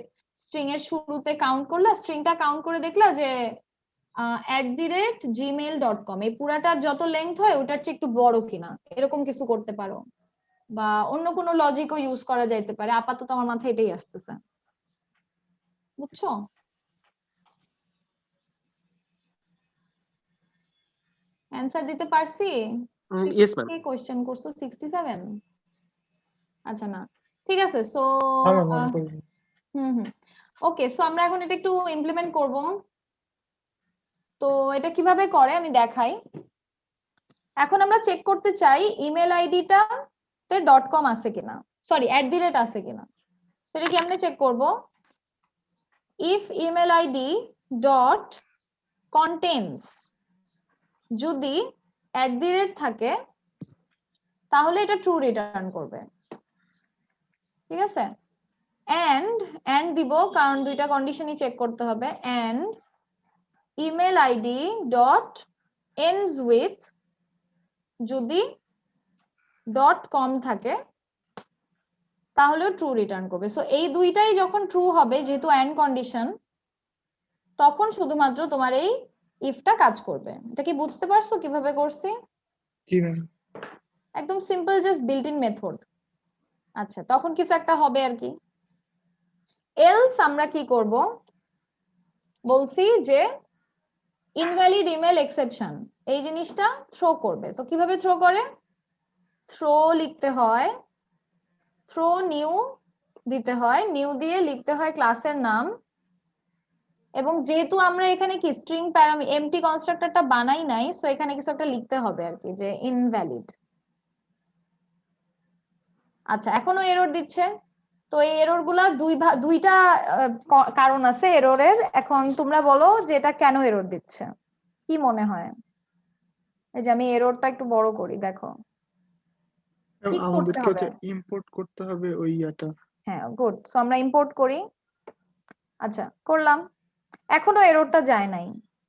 Speaker 2: স্ট্রিং এর শুরুতে কাউন্ট করলা, স্ট্রিংটা কাউন্ট করে দেখলা যে @gmail.com এই পুরাটার যত লেংথ হয় ওটার চেয়ে একটু বড় কিনা, এরকম কিছু করতে পারো। বা অন্য কোনো লজিকও ইউজ করা যাইতে পারে, আপাতত আমার মাথায় এটাই আসতেছে। বুঝছো? অ্যানসার দিতে পারছি?
Speaker 6: Yes ma'am.
Speaker 2: কি কোশ্চেন করছো 67? আচ্ছা না ঠিক আছে। সো
Speaker 4: হ্যাঁ ম্যাম
Speaker 2: হুম ওকে, সো আমরা এখন এটা একটু ইমপ্লিমেন্ট করব। তো এটা কিভাবে করে আমি দেখাই। এখন আমরা চেক করতে চাই ইমেল আইডিটা তে .com আছে কিনা, সরি @ আছে কিনা। সেটা কি আমরা চেক করব, if email ID dot contents যদি @ থাকে তাহলে এটা ট্রু রিটার্ন করবে, ঠিক আছে। এন্ড দিব, কারণ দুইটা কন্ডিশনই চেক করতে হবে। And email ID dot ends with যদি .com থাকে তাহলেও ট্রু রিটার্ন করবে। সো এই দুইটাই যখন ট্রু হবে, যেহেতু এন্ড কন্ডিশন, তখন শুধুমাত্র তোমার এই ইফটা কাজ করবে। এটা কি বুঝতে পারছো কিভাবে করছি?
Speaker 4: জি ম্যাম।
Speaker 2: একদম simple, just built in method. আচ্ছা, তখন কিছু একটা হবে আর কি। এলস আমরা কি করব, বলছি যে ইনভ্যালিড ইমেল এক্সেপশন এই জিনিসটা থ্রো করবে। তো কিভাবে থ্রো করে, থ্রো লিখতে হয়, থ্রো নিউ দিতে হয়, নিউ দিয়ে লিখতে হয় ক্লাসের নাম। এবং যেহেতু আমরা এখানে কি স্ট্রিং এমটি কনস্ট্রাক্টরটা বানাই নাই, সো এখানে কিছু একটা লিখতে হবে আর কি, যে ইনভ্যালিড। আচ্ছা, এখনো এরর দিচ্ছে। তো এই এরর গুলা দুইটা কারণ আছে এররের। এখন তোমরা বলো যে এটা কেন এরর দিচ্ছে, কি মনে হয়? এই যে আমি এররটা একটু বড় করি, দেখো
Speaker 4: ম্যাম
Speaker 2: কি করতে
Speaker 4: আমাদেরকে
Speaker 2: হবে।
Speaker 4: হচ্ছে ইম্পোর্ট করতে হবে ওই ইয়াটা।
Speaker 2: হ্যাঁ, গুড। সো আমরা ইম্পোর্ট করি। আচ্ছা, করলাম, এখনো এররটা যায় নাই,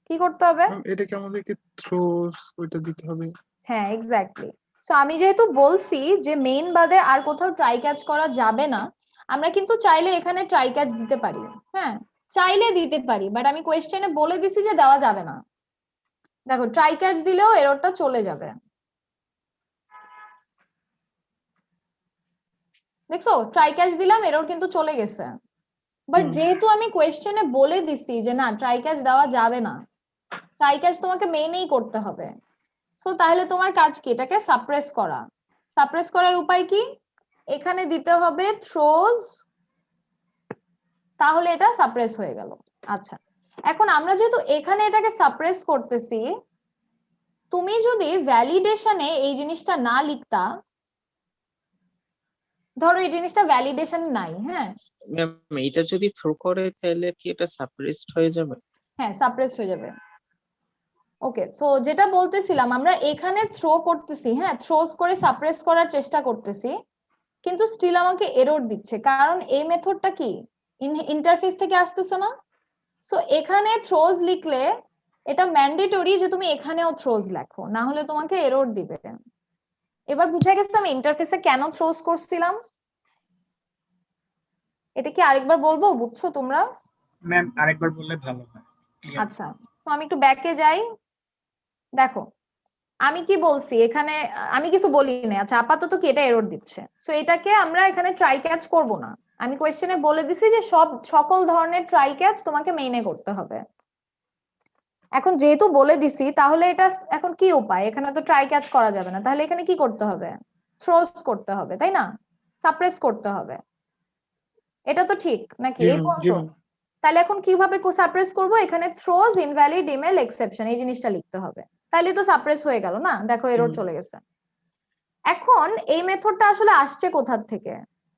Speaker 2: কি করতে হবে?
Speaker 4: ম্যাম এটাকে আমাদেরকে থ্রোস ওইটা দিতে হবে।
Speaker 2: হ্যাঁ, এক্স্যাক্টলি। সো আমি যেহেতু বলছি যে মেইন বাদে আর কোথাও ট্রাই ক্যাচ করা যাবে না, আমরা কিন্তু চাইলে এখানে ট্রাই ক্যাচ দিতে পারি। হ্যাঁ, চাইলে দিতে পারি, বাট আমি কোয়েশ্চেনে বলে দিছি যে দেওয়া যাবে না। দেখো, ট্রাই ক্যাচ দিলেও এররটা চলে যাবে, দেখছো ট্রাই ক্যাচ দিলাম, এরর কিন্তু চলে গেছে। বাট যেহেতু আমি কোয়েশ্চেনে বলে দিছি যে না, ট্রাই ক্যাচ দেওয়া যাবে না, ট্রাই ক্যাচ তোমাকে মেইনেই করতে হবে। সো তাহলে তোমার কাজ কি, এটাকে সাপ্রেস করা। সাপ্রেস করার উপায় কি, এখানে দিতে হবে থ্রোজ, তাহলে এটা সাপ্রেস হয়ে গেল। আচ্ছা, এখন আমরা যেহেতু এখানে এটাকে সাপ্রেস করতেছি, তুমি যদি ভ্যালিডেশনে এই জিনিসটা না লিখতা, ধরো এই জিনিসটা ভ্যালিডেশন নাই, হ্যাঁ
Speaker 1: ম্যাম এটা যদি থ্রো করে তাহলে কি এটা সাপ্রেসড হয়ে যাবে?
Speaker 2: হ্যাঁ, সাপ্রেস হয়ে যাবে। ওকে, সো যেটা বলতেছিলাম, আমরা এখানে থ্রো করতেছি, হ্যাঁ থ্রোস করে সাপ্রেস করার চেষ্টা করতেছি, কিন্তু স্টিল আমাকে এরর দিচ্ছে, কারণ এই মেথডটা কি ইন্টারফেস থেকে আসতেছে না। সো এখানে থ্রোজ লিখলে এটা ম্যান্ডেটরি যে তুমি এখানেও থ্রোজ লেখো, না হলে তোমাকে এরর দিবে। এবার বুঝা গেছে আমি ইন্টারফেসে কেন থ্রোজ করছিলাম। এটা কি আরেকবার বলবো, বুঝছো তোমরা?
Speaker 5: ম্যাম আরেকবার বললে ভালো হয়।
Speaker 2: আচ্ছা, তো আমি একটু ব্যাকে যাই। দেখো আমি কি বলছি এখানে, আমি কিছু বলি না। আচ্ছা, আপাতত কি এটা এরর দিচ্ছে, সো এটাকে আমরা এখানে ট্রাই ক্যাচ করব না। আমি কোয়েশ্চেনে বলে দিছি যে সকল ধরনের ট্রাই ক্যাচ তোমাকে মেইনে করতে হবে। এখন যেহেতু বলে দিছি, তাহলে এটা এখন কি উপায়, এখানে তো ট্রাই ক্যাচ করা যাবে না, তাহলে এখানে কি করতে হবে, থ্রোস করতে হবে, তাই না, সাপ্রেস করতে হবে। এটা তো ঠিক নাকি,
Speaker 4: জি
Speaker 2: এই
Speaker 4: ম্যাম, জি
Speaker 2: পর্যন্ত?
Speaker 4: ম্যাম।
Speaker 2: তাহলে এখন কিভাবে সাপ্রেস করব, এখানে থ্রোজ ইনভ্যালিড ইমেল এক্সেপশন এই জিনিসটা লিখতে হবে, তাহলে তো সাপ্রেস হয়ে গেল না। দেখো এরর চলে গেছে। এখন এই মেথডটা আসলে আসছে কোথা থেকে,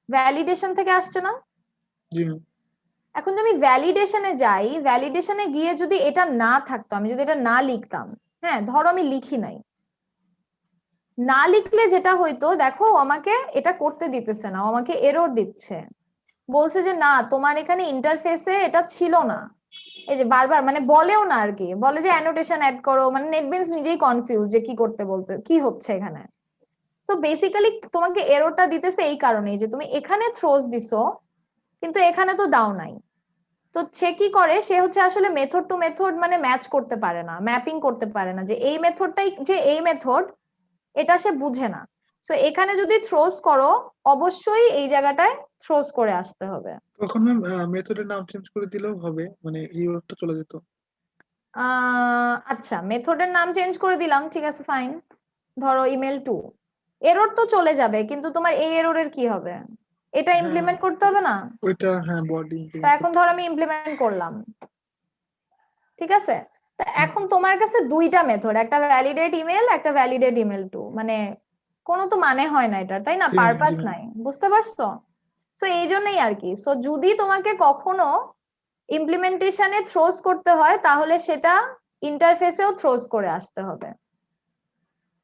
Speaker 2: ভ্যালিডেশন থেকে আসছে না।
Speaker 4: জি ম্যাম।
Speaker 2: এখন যদি ভ্যালিডেশনে যাই, ভ্যালিডেশনে গিয়ে যদি এটা না থাকতো, আমি যদি এটা না লিখতাম, হ্যাঁ ধরো আমি লিখি নাই, না লিখলে যেটা হইতো, দেখো আমাকে এটা করতে দিতেছে না, আমাকে এরর দিচ্ছে, বলছে যে না তোমার এখানে ইন্টারফেসে এটা ছিল না। এই যে বারবার মানে বলেও না আর কি, বলে যে অ্যানোটেশন অ্যাড করো, মানে নেটবিনস নিজেই কনফিউজ যে কি করতে বলতে কি হচ্ছে এখানে। সো বেসিক্যালি তোমাকে এররটা দিতেছে এই কারণেই যে তুমি এখানে থ্রোজ দিছো কিন্তু এখানে তো দাও নাই। তো সে কি করে, সে হচ্ছে আসলে মেথড টু মেথড মানে ম্যাচ করতে পারে না, ম্যাপিং করতে পারে না, যে এই মেথডটাই যে এই মেথড, এটা সে বুঝে না। সো এখানে যদি থ্রোজ করো, অবশ্যই এই জায়গাটায় থ্রোজ করে আসতে হবে।
Speaker 4: তখন ম্যাম মেথডের নাম চেঞ্জ করে দিলেও হবে, মানে এই ওয়ার্ডটা চলে যেত।
Speaker 2: আচ্ছা, মেথডের নাম চেঞ্জ করে দিলাম, ঠিক আছে ফাইন। ধরো ইমেল 2, এরর তো চলে যাবে, কিন্তু তোমার এই এররের কি হবে? এটা
Speaker 4: হ্যাঁ।
Speaker 2: ইমপ্লিমেন্ট করতে হবে না?
Speaker 4: ওইটা হ্যাঁ বডি
Speaker 2: তো এখন ধর আমি ইমপ্লিমেন্ট করলাম, ঠিক আছে? তা এখন তোমার কাছে দুইটা মেথড, একটা ভ্যালিডেট ইমেল, একটা ভ্যালিডেট ইমেল টু, মানে কোনো তো মানে হয় না এটা, তাই না?
Speaker 4: জি ম্যাম,
Speaker 2: পারপাস
Speaker 4: জি ম্যাম।
Speaker 2: নাই, বুঝতে পারছো? সো এই জন্যই আর কি। সো যদি তোমাকে কখনো ইমপ্লিমেন্টেশনে থ্রোজ করতে হয় তাহলে সেটা ইন্টারফেসেও থ্রোজ করে আসতে হবে,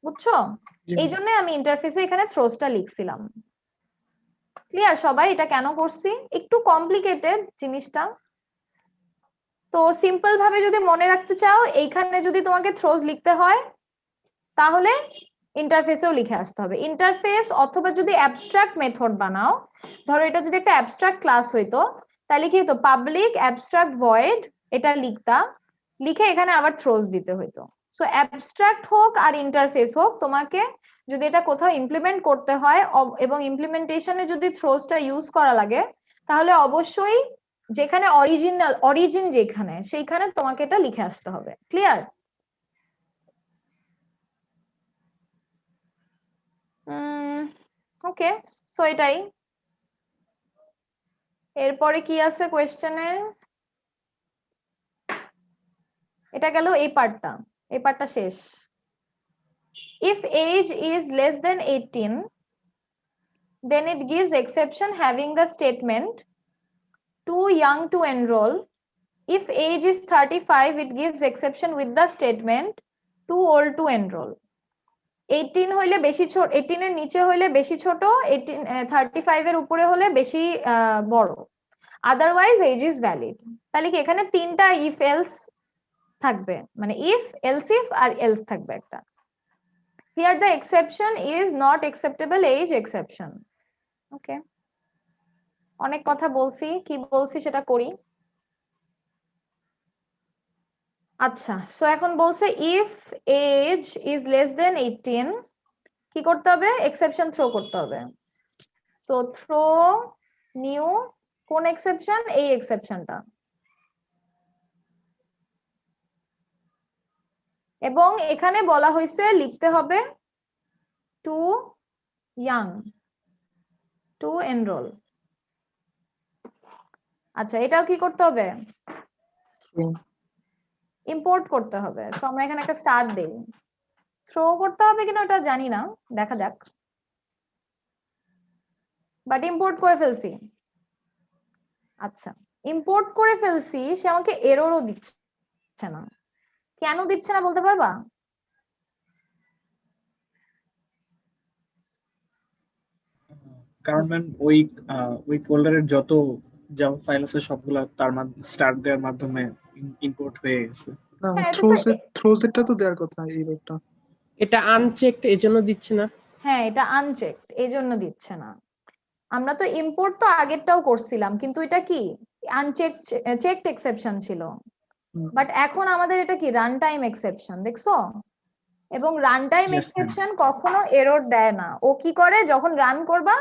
Speaker 2: বুঝছো?
Speaker 4: জি
Speaker 2: এই
Speaker 4: ম্যাম।
Speaker 2: জন্য আমি ইন্টারফেসে এখানে থ্রোজটা লিখছিলাম। ক্লিয়ার সবাই? এটা কেন করছি? একটু কমপ্লিকেটেড জিনিসটা, তো সিম্পল ভাবে যদি মনে রাখতে চাও, এইখানে যদি তোমাকে থ্রোজ লিখতে হয় তাহলে ইন্টারফেসেও লিখে আসতে হবে। ইন্টারফেস অথবা যদি অ্যাবস্ট্রাক্ট মেথড বানাও, ধরো এটা যদি একটা অ্যাবস্ট্রাক্ট ক্লাস হইতো তাহলে কি হতো, পাবলিক অ্যাবস্ট্রাক্ট ভয়েড এটা লিখতা, লিখে এখানে আবার থ্রোজ দিতে হইতো। সো অ্যাবস্ট্রাক্ট হোক আর ইন্টারফেস হোক, তোমাকে যদি এটা কোথাও ইমপ্লিমেন্ট করতে হয় এবং ইমপ্লিমেন্টেশনে যদি থ্রোজটা ইউজ করা লাগে, তাহলে অবশ্যই যেখানে অরিজিন যেখানে সেইখানে তোমাকে এটা লিখে আসতে হবে। ক্লিয়ার? ওকে, সো এটাই। এরপরে কি আছে কোয়েশ্চেনে? এটা গেল এই পার্টটা শেষ। If age is less than 18, then it gives exception having the statement too young to enroll. If age is 35, it gives exception with the statement too old to enroll. 18 হইলে বেশি ছোট, 18 এর নিচে হইলে বেশি ছোট, 35 এর উপরে হলে বেশি বড়, আদারওয়াইজ এজ ইজ ভ্যালিড। তাহলে কি এখানে তিনটা ইফ এলস থাকবে, মানে ইফ এলস ইফ আর এলস থাকবে একটা। Here the exception is not acceptable as exception. Okay, অনেক কথা বলছি, কি বলছি সেটা করি। আচ্ছা, সো এখন বলছে if age is less than 18 কি করতে হবে? এক্সেপশন থ্রো করতে হবে। সো থ্রো নিউ কোন এক্সেপশন? এই এক্সেপশনটা। এবং এখানে বলা হয়েছে লিখতে হবে টু ইয়াং টু এনরোল। আচ্ছা, এটাও কি করতে হবে? ইম্পোর্ট করতে হবে। সো আমরা এখানে একটা স্টার দেই। থ্রো করতে হবে কিনা ওটা জানি না, দেখা যাক, বাট ইম্পোর্ট করে ফেলছি। আচ্ছা, ইম্পোর্ট করে ফেলছি, সে আমাকে এররও দিচ্ছে না। কেন দিচ্ছে না বলতে পারবা?
Speaker 5: কারণ ম্যাম ওই ফোল্ডারের যত জাভা ফাইল আছে সবগুলা তার স্টার্ট দেওয়ার মাধ্যমে ইম্পোর্ট হয়ে গেছে।
Speaker 4: না
Speaker 2: হ্যাঁ, এটা তো
Speaker 4: থ্রোজেরটা তো দেওয়ার কথা এই রোডটা।
Speaker 8: এটা আনচেকড এজন্য দিচ্ছে না।
Speaker 2: হ্যাঁ, এটা আনচেকড এই জন্য দিচ্ছে না। আমরা তো ইম্পোর্ট তো আগেরটাও করছিলাম, কিন্তু এটা কি আনচেকড চেকড এক্সেপশন ছিল,
Speaker 4: হুম।
Speaker 2: বাট এখন আমাদের এটা কি রান টাইম এক্সেপশন, দেখছো? এবং run time
Speaker 5: Yes, ma'am.
Speaker 2: Exception কখনো এরর দেয় না। ও কি করে, যখন রান করবা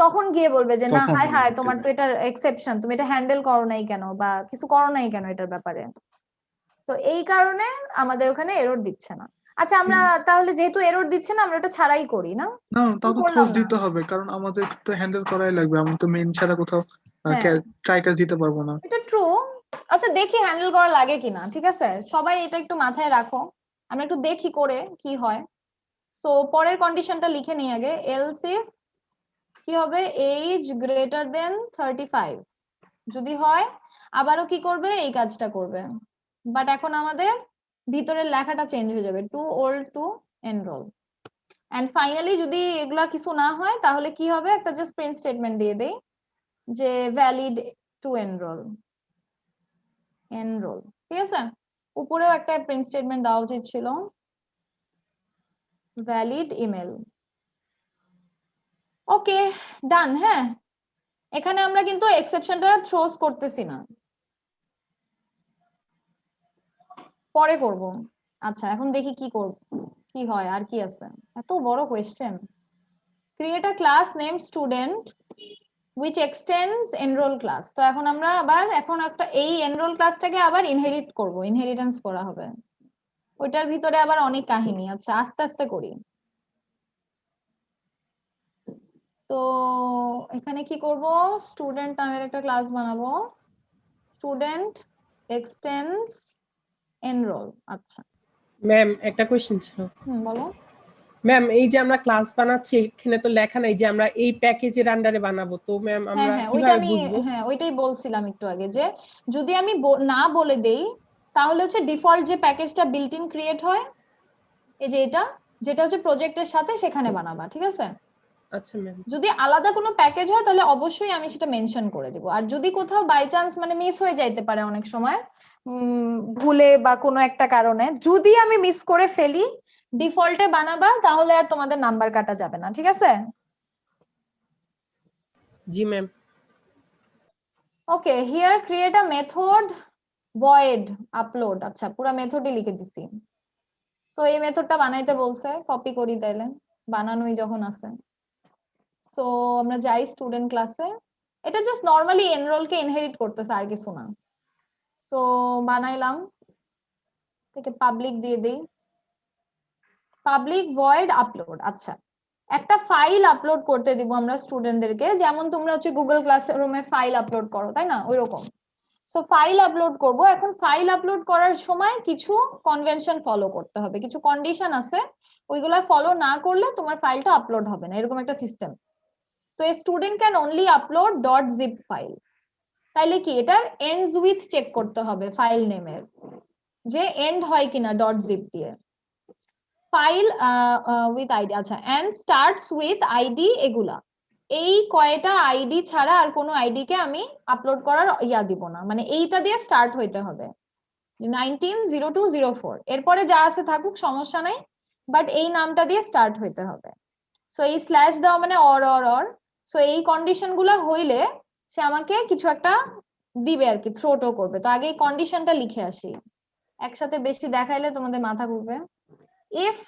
Speaker 2: তখন গিয়ে বলবে যে না,
Speaker 5: তখন
Speaker 2: হায় হায়
Speaker 5: বলবে,
Speaker 2: তোমার তো এটা এক্সেপশন, তুমি এটা হ্যান্ডেল করো নাই কেন বা কিছু করো নাই কেন এটার ব্যাপারে। তো এই কারণে আমাদের ওখানে এরর দিচ্ছে না। আচ্ছা, আমরা তাহলে যেহেতু এরর দিচ্ছে না, আমরা ওটা ছাড়াই করি না?
Speaker 4: না তাও তো
Speaker 2: করলাম
Speaker 4: থ্রোজ
Speaker 2: না।
Speaker 4: দিতে হবে, কারণ আমাদের তো হ্যান্ডেল করাই লাগবে। আমি তো মেইন ছাড়া কোথাও
Speaker 2: হ্যাঁ,
Speaker 4: ট্রাই কাজ দিতে পারবো না।
Speaker 2: এটা ট্রু। আচ্ছা, দেখি হ্যান্ডেল করা লাগে কিনা, ঠিক আছে? সবাই এটা একটু মাথায় রাখো, আমরা একটু দেখি করে কি হয়। সো পরের কন্ডিশনটা লিখে নিই আগে। এলস ইফ কি হবে? এজ গ্রেটার দেন 35 যদি হয়, আবারও কি করবে? এই কাজটা করবে, বাট এখন আমাদের ভিতরের লেখাটা চেঞ্জ হয়ে যাবে, too old to enrol. And finally যদি এগুলা কিছু না হয় তাহলে কি হবে? একটা জাস্ট প্রিন্ট স্টেটমেন্ট দিয়ে দেই যে ভ্যালিড টু এনরোল। ঠিক আছে? উপরেও একটা প্রিন্ট স্টেটমেন্ট দেওয়া উচিত ছিল, ভ্যালিড ইমেল। ওকে, ডান। হ্যাঁ, এখানে আমরা কিন্তু এক্সেপশনটা থ্রোজ করতেছি না, পরে করব। আচ্ছা, এখন দেখি কি করব, কি হয় আর কি আছে। এত বড় question. Create a class name student which extends enroll class। তো এখন আমরা আবার একটা এই enroll ক্লাসটাকে আবার ইনহেরিট করব, ইনহেরিটেন্স করা হবে। ওইটার ভিতরে আবার অনেক কাহিনী। আচ্ছা, আস্তে আস্তে করি। তো তো এখানে কি করব, স্টুডেন্ট নামের একটা ক্লাস বানাবো, স্টুডেন্ট এক্সটেন্স এনরোল। আচ্ছা
Speaker 8: ম্যাম একটা কোশ্চেন ছিল।
Speaker 2: বলো।
Speaker 8: ম্যাম এই যে আমরা ক্লাস বানাচ্ছি এখানে তো লেখা নাই যে আমরা এই প্যাকেজের আন্ডারে বানাবো, তো ম্যাম
Speaker 2: হ্যাঁ
Speaker 8: আমরা
Speaker 2: হ্যাঁ ওইটা
Speaker 8: কিভাবে
Speaker 2: আমি
Speaker 8: বুঝবো?
Speaker 2: ওইটাই বলছিলাম একটু আগে, যে যদি আমি না বলে দেই তাহলে হচ্ছে ডিফল্ট যে প্যাকেজটা বিল্ট ইন ক্রিয়েট হয়, এই যে এটা যেটা হচ্ছে প্রজেক্টের সাথে, সেখানে বানাবা, ঠিক আছে?
Speaker 8: আচ্ছা ম্যাম।
Speaker 2: যদি আলাদা কোনো প্যাকেজ হয় তাহলে অবশ্যই আমি সেটা মেনশন করে দিব। আর যদি কোথাও বাই চান্স মানে মিস হয়ে যাইতে পারে অনেক সময় ভুলে বা কোনো একটা কারণে, যদি আমি মিস করে ফেলি ডিফল্টে বানাবা, তাহলে আর তোমাদের নাম্বার কাটা যাবে না, ঠিক আছে?
Speaker 8: জি ma'am.
Speaker 2: Okay, here create a method void upload। আচ্ছা পুরো মেথডই লিখে দিছি। সো এই মেথডটা বানাইতে বলছে, কপি করি তাইলে, বানানোই যখন আছে। সো আমরা যাই স্টুডেন্ট ক্লাসে, এটা জাস্ট নরমালি এনরোল কে ইনহেরিট করতেছে, আর কিছু না। সো বানাইলাম, এটাকে পাবলিক দিয়ে দেই, পাবলিক ভয়েড আপলোড। আচ্ছা একটা ফাইল আপলোড করতে দিব আমরা স্টুডেন্টদেরকে, যেমন তোমরা হচ্ছে গুগল ক্লাসরুমে ফাইল আপলোড করো তাই না, ওইরকম। সো ফাইল আপলোড করব। এখন ফাইল আপলোড করার সময় কিছু কনভেনশন ফলো করতে হবে, কিছু কন্ডিশন আছে, ওইগুলা ফলো না করলে তোমার ফাইলটা আপলোড হবে না, এরকম একটা সিস্টেম। তো a student can only upload dot zip file. তাইলে কি এটার এন্ডস উইথ চেক করতে হবে ফাইল নেমের, যে এন্ড হয় কিনা ডট জিপ দিয়ে। ফাইল উইথ আইডি, আচ্ছা এন্ড স্টার্টস উইথ আইডি, এগুলা এই কয়টা আইডি ছাড়া আর কোনো আইডি কে আমি আপলোড করার দিব না, মানে এইটা দিয়ে স্টার্ট হইতে হবে 190204। এরপরে যা আছে থাকুক সমস্যা নাই, বাট এই নামটা দিয়ে স্টার্ট হইতে হবে। সো এই স্ল্যাশ দেওয়া মানে অর। সো এই কন্ডিশন গুলা হইলে সে আমাকে কিছু একটা দিবে আর কি, থ্রোটো করবে। তো আগে এই কন্ডিশনটা লিখে আসি, একসাথে বেশি দেখাইলে তোমাদের মাথা ঘুরবে। ইফ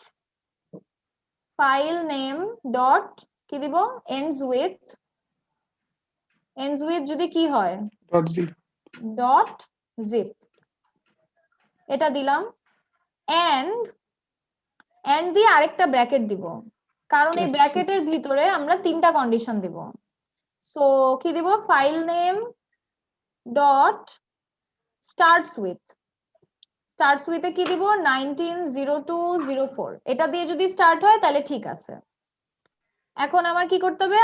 Speaker 2: ফাইল নেম ডট কি দিব, ends with যদি কি হয় ডট জিপ, এটা দিলাম। এন্ড দিয়ে আরেকটা ব্র্যাকেট দিব, কারণ এই ব্র্যাকেটের ভিতরে আমরা তিনটা কন্ডিশন দিব। সো কি দিব, ফাইল নেম ডট স্টার্টস উইথে কি দিব 190204, এটা দিয়ে যদি স্টার্ট হয় তাহলে ঠিক আছে। এখন আমার কি করতে হবে,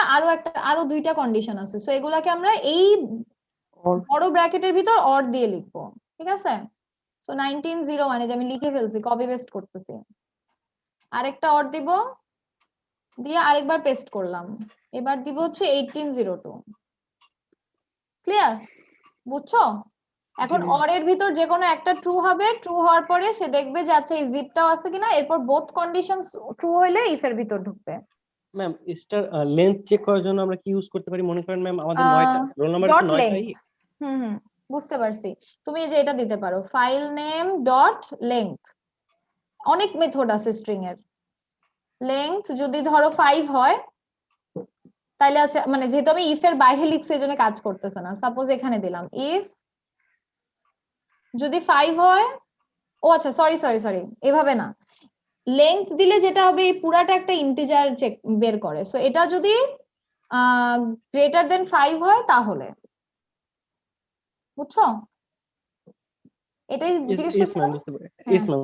Speaker 2: আরো দুইটা কন্ডিশন আছে, সো এগুলাকে আমরা এই বড় ব্র্যাকেটের ভিতর অর দিয়ে লিখবো, ঠিক আছে? সো 1901, যে আমি লিখে ফেলছি, কপি পেস্ট করতেছি, আরেকটা অর দিব, দিয়ে আরেকবার পেস্ট করলাম, এবার দিব হচ্ছে 1802। ক্লিয়ার, বুঝছো? এখন অর এর ভিতর যে কোনো একটা ট্রু হবে, ট্রু হওয়ার পরে সে দেখবে যে আচ্ছা এই জিপটাও আছে কিনা, এরপর বোথ কন্ডিশনস ট্রু হইলে ইফ এর ভিতর ঢুকবে।
Speaker 6: ম্যাম স্টার লেন্থ চেক করার জন্য আমরা কি ইউজ করতে পারি? মনে করেন ম্যাম আমাদের 9টা রোল নাম্বার
Speaker 2: ডট
Speaker 6: 9টাই।
Speaker 2: লেংথ, বুঝতে পারছি। তুমি এই যে এটা দিতে পারো, ফাইল নেম ডট লেংথ। অনেক মেথড আছে স্ট্রিং এর। লেংথ যদি ধরো 5 হয় তাহলে আছে, মানে যেহেতু আমি ইফ এর বাইরে লিখছি এজন্য কাজ করতেছে না, সাপোজ এখানে দিলাম ইফ যদি 5 হয়, ও আচ্ছা সরি এভাবে না, লেংথ দিলে যেটা হবে এই পুরাটা একটা ইন্টিজার চেক বের করে। সো এটা যদি গ্রেটার দেন 5 হয় তাহলে, বুঝছো? এটাই জিজ্ঞেস
Speaker 6: ইয়েস ম্যাম,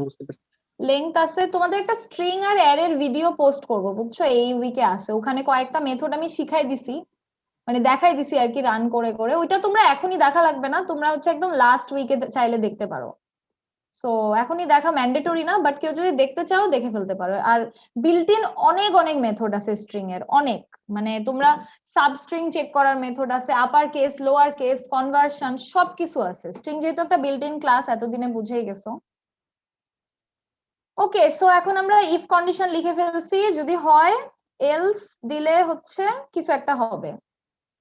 Speaker 6: বুঝতে পারছি।
Speaker 2: লেংথ আছে, তোমাদের একটা স্ট্রিং আর অ্যারের ভিডিও পোস্ট করব, বুঝছো? এই উইকে আছে, ওখানে কয়েকটা মেথড আমি শিখাই দিছি, মানে দেখাই দিছি আর কি, রান করে করে। ওইটা তোমরা এখনই দেখা লাগবে না, তোমরা হচ্ছে একদম লাস্ট উইকে চাইলে দেখতে পারো। সো এখনই দেখা ম্যান্ডেটরি না, বাট কেউ যদি দেখতে চাও দেখে ফেলতে পারো। আর বিল্ট ইন অনেক মেথড আছে স্ট্রিং এর, অনেক, মানে তোমরা সাবস্ট্রিং চেক করার মেথড আছে, upper case lower case conversion সবকিছু আছে। স্ট্রিং যেহেতু একটা বিল্ট ইন ক্লাস, এতদিনে বুঝেই গেছো। ওকে, সো এখন আমরা ইফ কন্ডিশন লিখে ফেলছি, যদি হয় এলস দিলে হচ্ছে কিছু একটা হবে।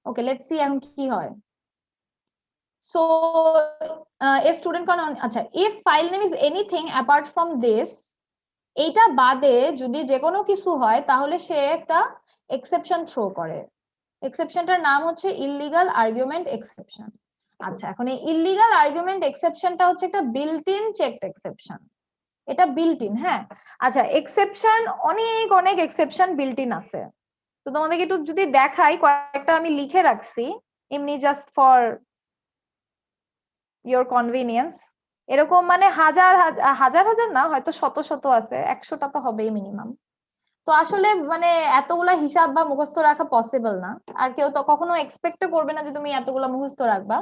Speaker 2: ওকে, লেটস সি এখন কি হয়। সো এ স্টুডেন্ট আচ্ছা, if file name is anything apart from this, এইটা বাদে যদি যে কোনো কিছু হয় তাহলে সে একটা এক্সেপশন থ্রো করে। এক্সেপশনটার নাম হচ্ছে ইললিগাল আর্গুমেন্ট এক্সেপশন। আচ্ছা, এখন এই ইললিগাল আর্গুমেন্ট এক্সেপশনটা হচ্ছে একটা বিল্ট ইন চেকড এক্সেপশন। এটা বিল্ট ইন, হ্যাঁ। আচ্ছা, এক্সেপশন অনেক এক্সেপশন বিল্ট ইন আছে। তো তোমাদেরকে একটু যদি দেখাই, কয়েকটা আমি লিখে রাখছি এমনি জাস্ট ফর ইয়োর কনভিনিয়েন্স। এরকম মানে হাজার হাজার হাজার না, হয়তো শত শত আছে, 100টা তো হবেই মিনিমাম। তো আসলে মানে এতগুলা হিসাব বা মুখস্থ রাখা পসিবল না, আর কেউ তো কখনো এক্সপেক্ট করবে না যে তুমি এতগুলা মুখস্থ রাখবা।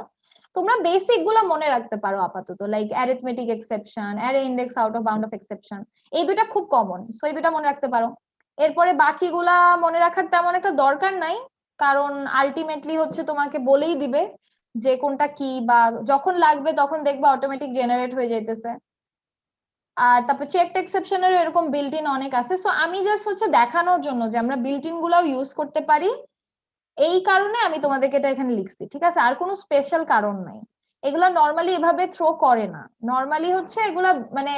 Speaker 2: তোমরা বেসিক গুলা মনে রাখতে পারো আপাতত, like arithmetic exception, array index, out of bound of exception, এই দুইটা খুব কমন, সো এই দুইটা মনে রাখতে পারো। এরপরে বাকিগুলা মনে রাখার তেমন একটা দরকার নাই, কারণ আলটিমেটলি হচ্ছে তোমাকে বলেই দিবে যে কোনটা কি, বা যখন লাগবে তখন দেখবা অটোমেটিক জেনারেট হয়ে যাইতেছে। আর তারপর চেকড এক্সেপশনের এরকম বিল্ট ইন অনেক আছে, সো আমি জাস্ট হচ্ছে দেখানোর জন্য যে আমরা বিল্ট ইন গুলাও ইউজ করতে পারি, এই কারণে আমি তোমাদেরকে এটা এখানে লিখছি, ঠিক আছে? আর কোনো স্পেশাল কারণ নাই। এগুলা নর্মালি এভাবে থ্রো করে না, নর্মালি হচ্ছে এগুলা মানে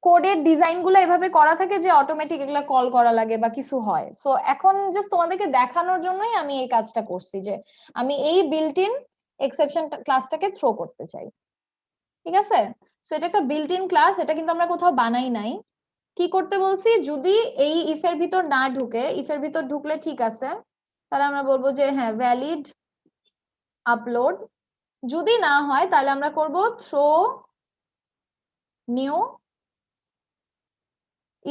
Speaker 2: কোডের ডিজাইন গুলো এভাবে করা থাকে যে অটোমেটিক এগুলা কল করা লাগে বা কিছু হয়। সো এখন জাস্ট তোমাদেরকে দেখানোর জন্যই আমি এই কাজটা করছি, যে আমি এই বিল্ট ইন এক্সেপশন ক্লাসটাকে থ্রো করতে চাই, ঠিক আছে? সো এটা একটা বিল্ট ইন ক্লাস, এটা কিন্তু আমরা কোথাও বানাই নাই। কি করতে বলছি, যদি এই ইফ এর ভিতর না ঢুকে, ইফ এর ভিতর ঢুকলে ঠিক আছে, তাহলে আমরা বলবো যে হ্যাঁ ভ্যালিড আপলোড, যদি না হয় তাহলে আমরা করব throw new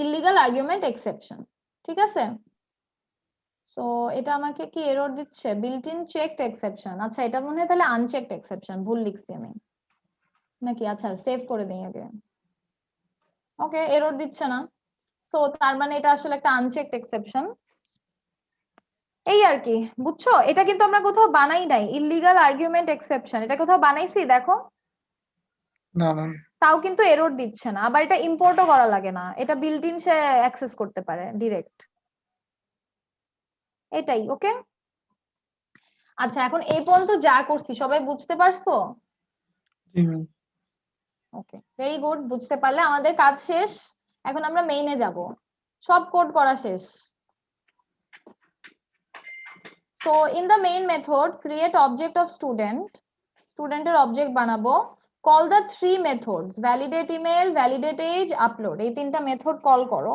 Speaker 2: illegal argument exception, ঠিক আছে? সো এটা আমাকে কি এরর দিচ্ছে, বিল্ট ইন চেকড এক্সেপশন, আচ্ছা এটা মনে হয় তাহলে আনচেকড এক্সেপশন, ভুল লিখছি আমি নাকি? আচ্ছা সেভ করে দিই আগে। ওকে, এরর দিচ্ছে না, সো তার মানে এটা আসলে একটা আনচেকড এক্সেপশন, এই আর কি, বুঝছো? এটা কিন্তু আমরা কোথাও বানাই নাই, ইলিগাল আর্গুমেন্ট এক্সেপশন, এটা কোথাও বানাইছি দেখো,
Speaker 4: না না
Speaker 2: তাও কিন্তু এরর দিচ্ছে না। আবার এটা ইম্পোর্টও করা লাগে না, এটা বিল্ট ইন সে অ্যাক্সেস করতে পারে ডিরেক্ট, এটাই। ওকে, আচ্ছা এখন এই পর্যন্ত যা করছি সবাই বুঝতে পারছো?
Speaker 4: জি ম্যাম।
Speaker 2: ওকে, ভেরি গুড, বুঝতে পারলে আমাদের কাজ শেষ। এখন আমরা মেইনে যাব, সব কোড করা শেষ। So in the main method create object of student, স্টুডেন্টের অবজেক্ট বানাবো, call the three methods validate email, validate age, upload, এই তিনটা মেথড কল করো,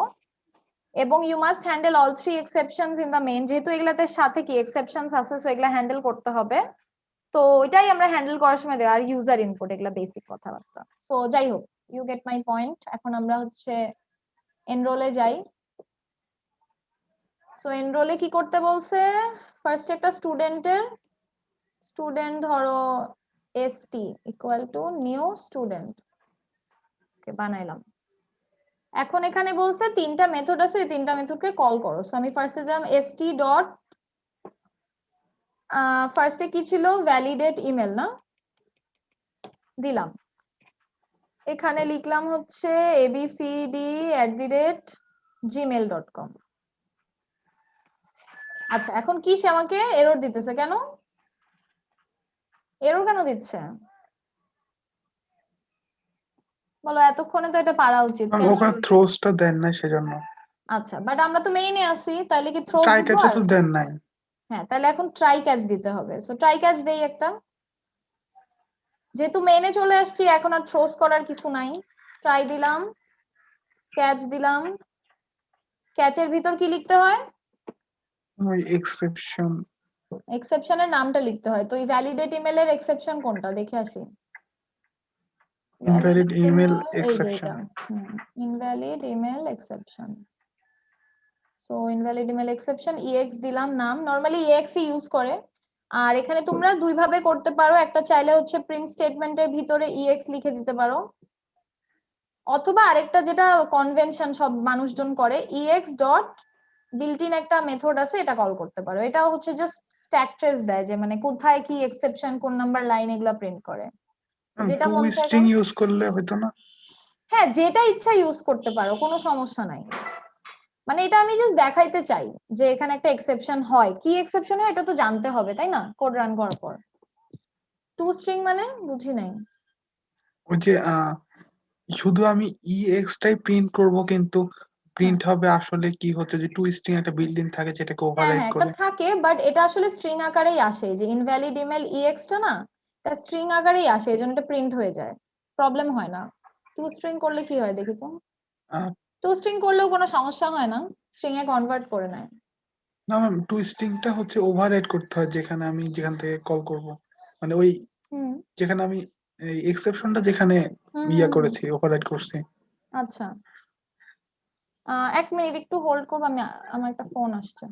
Speaker 2: এবং you must handle all three exceptions in the main, যেহেতু এগুলাতে সাথে কি এক্সেপশনস আছে, সো এগুলা হ্যান্ডেল করতে হবে। তো এটাই আমরা হ্যান্ডেল করার সময় দেব, আর ইউজার ইনপুট, এগুলা বেসিক কথাবার্তা। সো যাই হোক, ইউ গেট মাই পয়েন্ট। এখন আমরা হচ্ছে এনরোলে যাই। সো এনরোলে কি করতে বলছে, ফার্স্ট একটা স্টুডেন্টের, স্টুডেন্ট ধরো ST equal to new student, okay বানাইলাম। এখন এখানে বলছে তিনটা মেথড আছে, এই তিনটা মেথডকে কল করো। সো আমি ফার্স্টে দিলাম এসটি ডট, ফার্স্টে কি ছিল, ভ্যালিডেট ইমেল না, দিলাম। এখানে লিখলাম হচ্ছে abcd@gmail.com। আচ্ছা এখন কি সে আমাকে এরর দিতেছে কেন, এরর কেন দিচ্ছে বলো? এতক্ষণে তো এটা পারা উচিত,
Speaker 4: ম্যাম
Speaker 2: কেন
Speaker 4: ওখানে
Speaker 2: error?
Speaker 4: থ্রোসটা দেন নাই সেজন্য।
Speaker 2: আচ্ছা বাট আমরা তো মেইনে আছি, তাহলে কি থ্রো
Speaker 4: ট্রাই
Speaker 2: দিব?
Speaker 4: ক্যাচও
Speaker 2: আর
Speaker 4: তো দেন নাই।
Speaker 2: হ্যাঁ, তাহলে এখন ট্রাই ক্যাচ দিতে হবে। সো ট্রাই ক্যাচ দেই একটা, যেহেতু মেইনে চলে আসছি এখন আর থ্রোস করার কিছু নাই। ট্রাই দিলাম, ক্যাচ দিলাম, ক্যাচের ভিতর কি লিখতে হয়,
Speaker 4: ওই এক্সেপশন।
Speaker 2: এক্সেপশনের নামটা লিখতে হয়। তো এই ভ্যালিডেট ইমেলের এক্সেপশন কোনটা দেখে আসি,
Speaker 4: ইনভ্যালিড ইমেল
Speaker 2: এই যে
Speaker 4: এক্সেপশন।
Speaker 2: এটা, invalid email exception. So invalid email exception, EX দিলাম নাম, নরমালি ইএক্স ইউজ করে। আর এখানে তোমরা দুই ভাবে করতে পারো, একটা চাইলে হচ্ছে প্রিন্ট স্টেটমেন্টের ভিতরে ইএক্স লিখে দিতে পারো, অথবা আরেকটা যেটা কনভেনশন সব মানুষজন করে, ইএক্স ডট বিল্ট ইন একটা মেথড আছে, এটা কল করতে পারো। এটাও হচ্ছে জাস্ট স্ট্যাক ট্রেস দেয়, যে মানে কোথায় কি এক্সেপশন, কোন নাম্বার লাইন, এগুলা প্রিন্ট করে। যেটা
Speaker 4: টু
Speaker 2: মন চায়
Speaker 4: স্ট্রিং ইউজ করলে হতো না?
Speaker 2: হ্যাঁ যেটা ইচ্ছা ইউজ করতে পারো, কোনো সমস্যা নাই। মানে এটা আমি জাস্ট দেখাইতে চাই যে এখানে একটা এক্সেপশন হয়, কি এক্সেপশন হয় এটা তো জানতে হবে তাই না, কোড রান করার পর। টু স্ট্রিং মানে বুঝি নাই।
Speaker 4: ওই যে শুধু আমি ইএক্স টাই প্রিন্ট করব, কিন্তু প্রিন্ট হবে আসলে কি হচ্ছে যে টু স্ট্রিং একটা বিল্ডিং থাকে যেটাকে
Speaker 2: হ্যাঁ
Speaker 4: ওভাররাইড
Speaker 2: হ্যাঁ, এটা
Speaker 4: করে।
Speaker 2: থাকে, বাট এটা আসলে স্ট্রিং আকারেই আসে, যে ইনভ্যালিড ইমেল ইএক্স টা না, এটা স্ট্রিং আকারেই আসে, এজন্য এটা প্রিন্ট হয়ে যায়, প্রবলেম হয় না। টু স্ট্রিং করলে কি হয় দেখি তো,
Speaker 4: আহ,
Speaker 2: টু স্ট্রিং করলেও কোনো সমস্যা হয় না, স্ট্রিং এ কনভার্ট করে নেয়।
Speaker 4: না ম্যাম, টুইস্টিংটা হচ্ছে ওভাররাইড করতে হয় যেখান থেকে কল করব, মানে ওই
Speaker 2: হুম
Speaker 4: যেখানে আমি এই এক্সেপশনটা যেখানে
Speaker 2: হুম
Speaker 4: ইয়া
Speaker 2: হুম, হুম।
Speaker 4: করেছি, ওভাররাইড করছি।
Speaker 2: আচ্ছা 1 মিনিট একটু হোল্ড করবো, আমার একটা ফোন আসছে।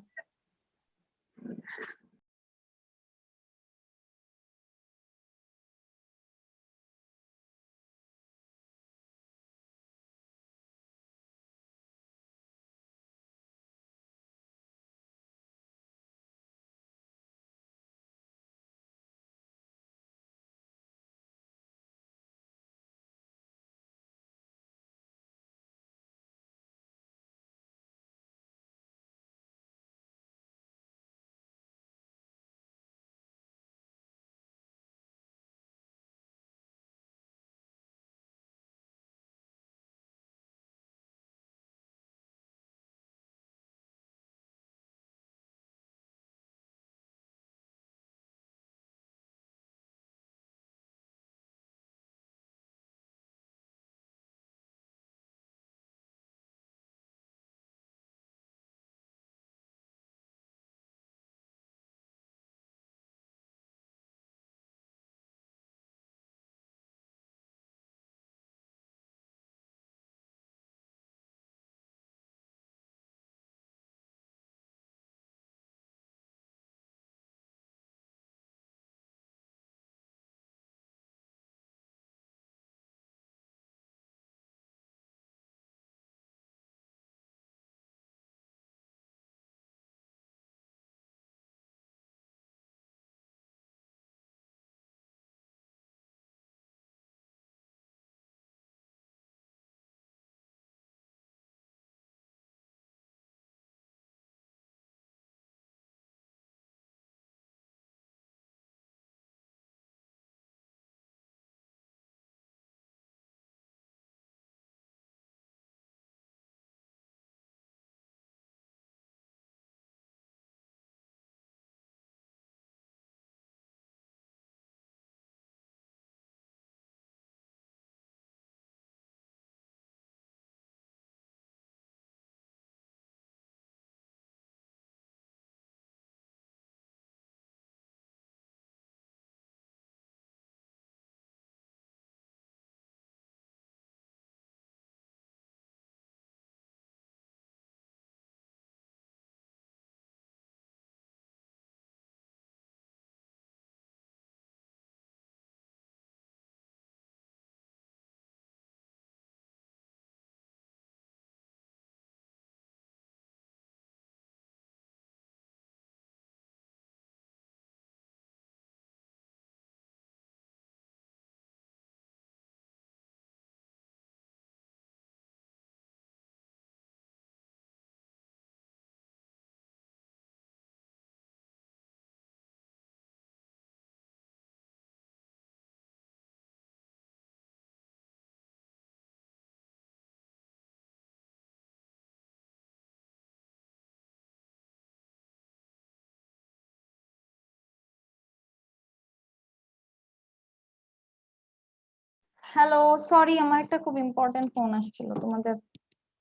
Speaker 2: হ্যালো, সরি আমার একটা খুব ইম্পর্টেন্ট ফোন আসছিল তোমাদের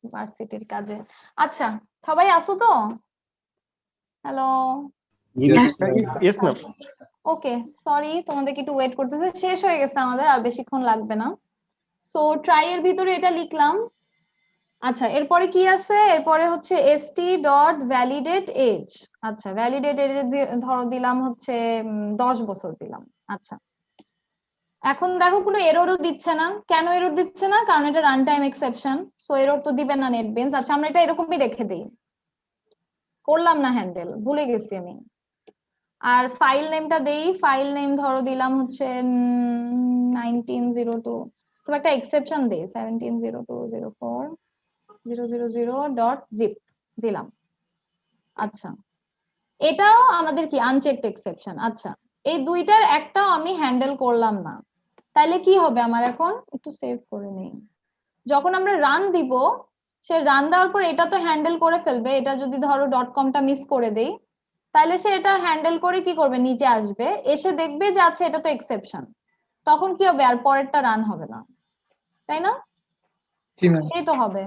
Speaker 2: ভার্সিটির কাজে। আচ্ছা সবাই আসো তো? Hello
Speaker 6: yes ma'am.
Speaker 2: Okay, sorry তোমাদেরকে একটু ওয়েট করতেছে, শেষ হয়ে গেছে আমাদের, আর বেশিক্ষণ লাগবে না। সো ট্রাই এর ভিতরে এটা লিখলাম। আচ্ছা এরপরে কি আছে? এরপরে হচ্ছে st.validate age। আচ্ছা ভ্যালিডেট এজ ধরো দিলাম হচ্ছে 10 বছর দিলাম। আচ্ছা এখন দেখো কোনো এররও দিচ্ছে না। কেন এরর দিচ্ছে না? কারণ এটা run time exception, so error তো দিবে না নেটবিনস। আচ্ছা আমরা এটা এরকমই রেখে দিই, করলাম না হ্যান্ডেল, ভুলে গেছি আমি। আর ফাইল নেমটা দেই, ফাইল নেম ধরো দিলাম হচ্ছে 1902, তো একটা এক্সেপশন দেই 1702040000.zip দিলাম। আচ্ছা এটাও আমাদের কি আনচেকড এক্সেপশন। আচ্ছা এই দুইটার একটাও আমি হ্যান্ডেল করলাম না, তাইলে কি হবে আমার? এখন একটু সেভ করে নেই, যখন আমরা রান দিব সে রান দেওয়ার পর এটা তো হ্যান্ডেল করে ফেলবে। এটা যদি ধরো .comটা মিস করে দেই, তাহলে সে এটা হ্যান্ডেল করে কি করবে, নিচে আসবে, এসে দেখবে যে আচ্ছা এটা তো এক্সেপশন, তখন কি হবে, আর পরেরটা রান হবে না, তাই না?
Speaker 4: কি ম্যাম?
Speaker 2: এই তো হবে।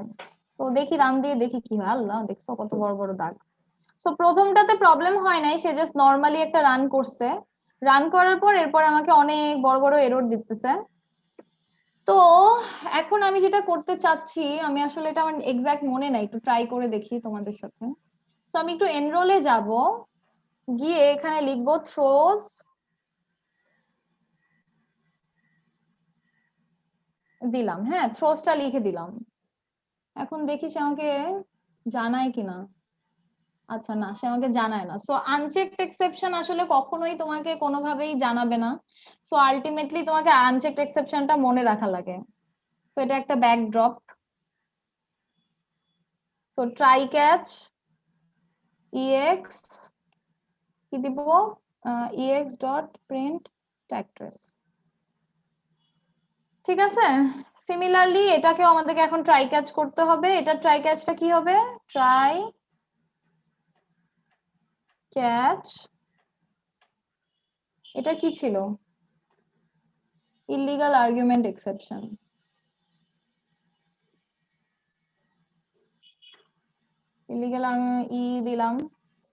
Speaker 2: তো দেখি রান দিয়ে দেখি কি হয়। আল্লাহ দেখছো কত বড় বড় দাগ। সো প্রথমটাতে প্রবলেম হয় নাই, সে জাস্ট নর্মালি একটা রান করছে, রান করার পর এরপর আমাকে অনেক বড় বড় এরর দিতেছে। তো এখন আমি যেটা করতে চাচ্ছি, আমি আসলে এটা আমার এক্সাক্ট মনে নাই, একটু ট্রাই করে দেখি তোমাদের সাথে। সো আমি একটু এনরোলে যাব, গিয়ে এখানে লিখবো থ্রোজ দিলাম, হ্যাঁ থ্রোজটা লিখে দিলাম। এখন দেখি সে আমাকে জানায় কিনা। আচ্ছা না, সে আমাকে জানায় না। সো আনচেকড এক্সেপশন আসলে কখনোই তোমাকে কোনোভাবেই জানাবে না। সো আলটিমেটলি তোমাকে আনচেকড এক্সেপশনটা মনে রাখা লাগে। সো এটা একটা backdrop. So try catch ex কি দিব, ex dot print stack trace. ঠিক আছে, সিমিলারলি এটাকেও আমাদেরকে এখন ট্রাই ক্যাচ করতে হবে। এটা ট্রাই ক্যাচটা কি হবে, ট্রাই ক্যাচ, এটা কি ছিল, ইলিগাল আর্গুমেন্ট এক্সেপশন। ইলিগাল ই দিলাম।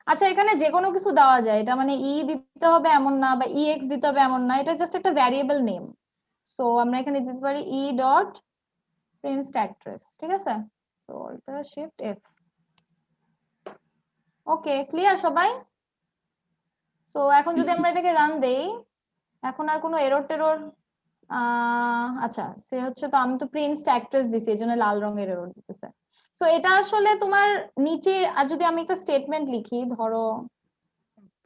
Speaker 2: আচ্ছা এখানে যে কোনো কিছু দেওয়া যায়, এটা মানে ই দিতে হবে এমন না, বা ex দিতে হবে এমন না, এটা জাস্ট একটা ভ্যারিয়েবল নেম। সো আমরা এখানে দিতে পারি E dot print stack trace, ঠিক আছে। সো এটা শিফট এফ। ওকে, ক্লিয়ার সবাই? সো এখন যদি আমরা এটাকে রান দেই, এখন আর কোনো এরর টেরর, আচ্ছা সে হচ্ছে, তো আমি তো প্রিন্ট স্ট্যাক ট্রেস দিছি, এই জন্য লাল রঙের এরর দিতেছে। সো এটা আসলে তোমার নিচে, আর যদি আমি একটা স্টেটমেন্ট লিখি, ধরো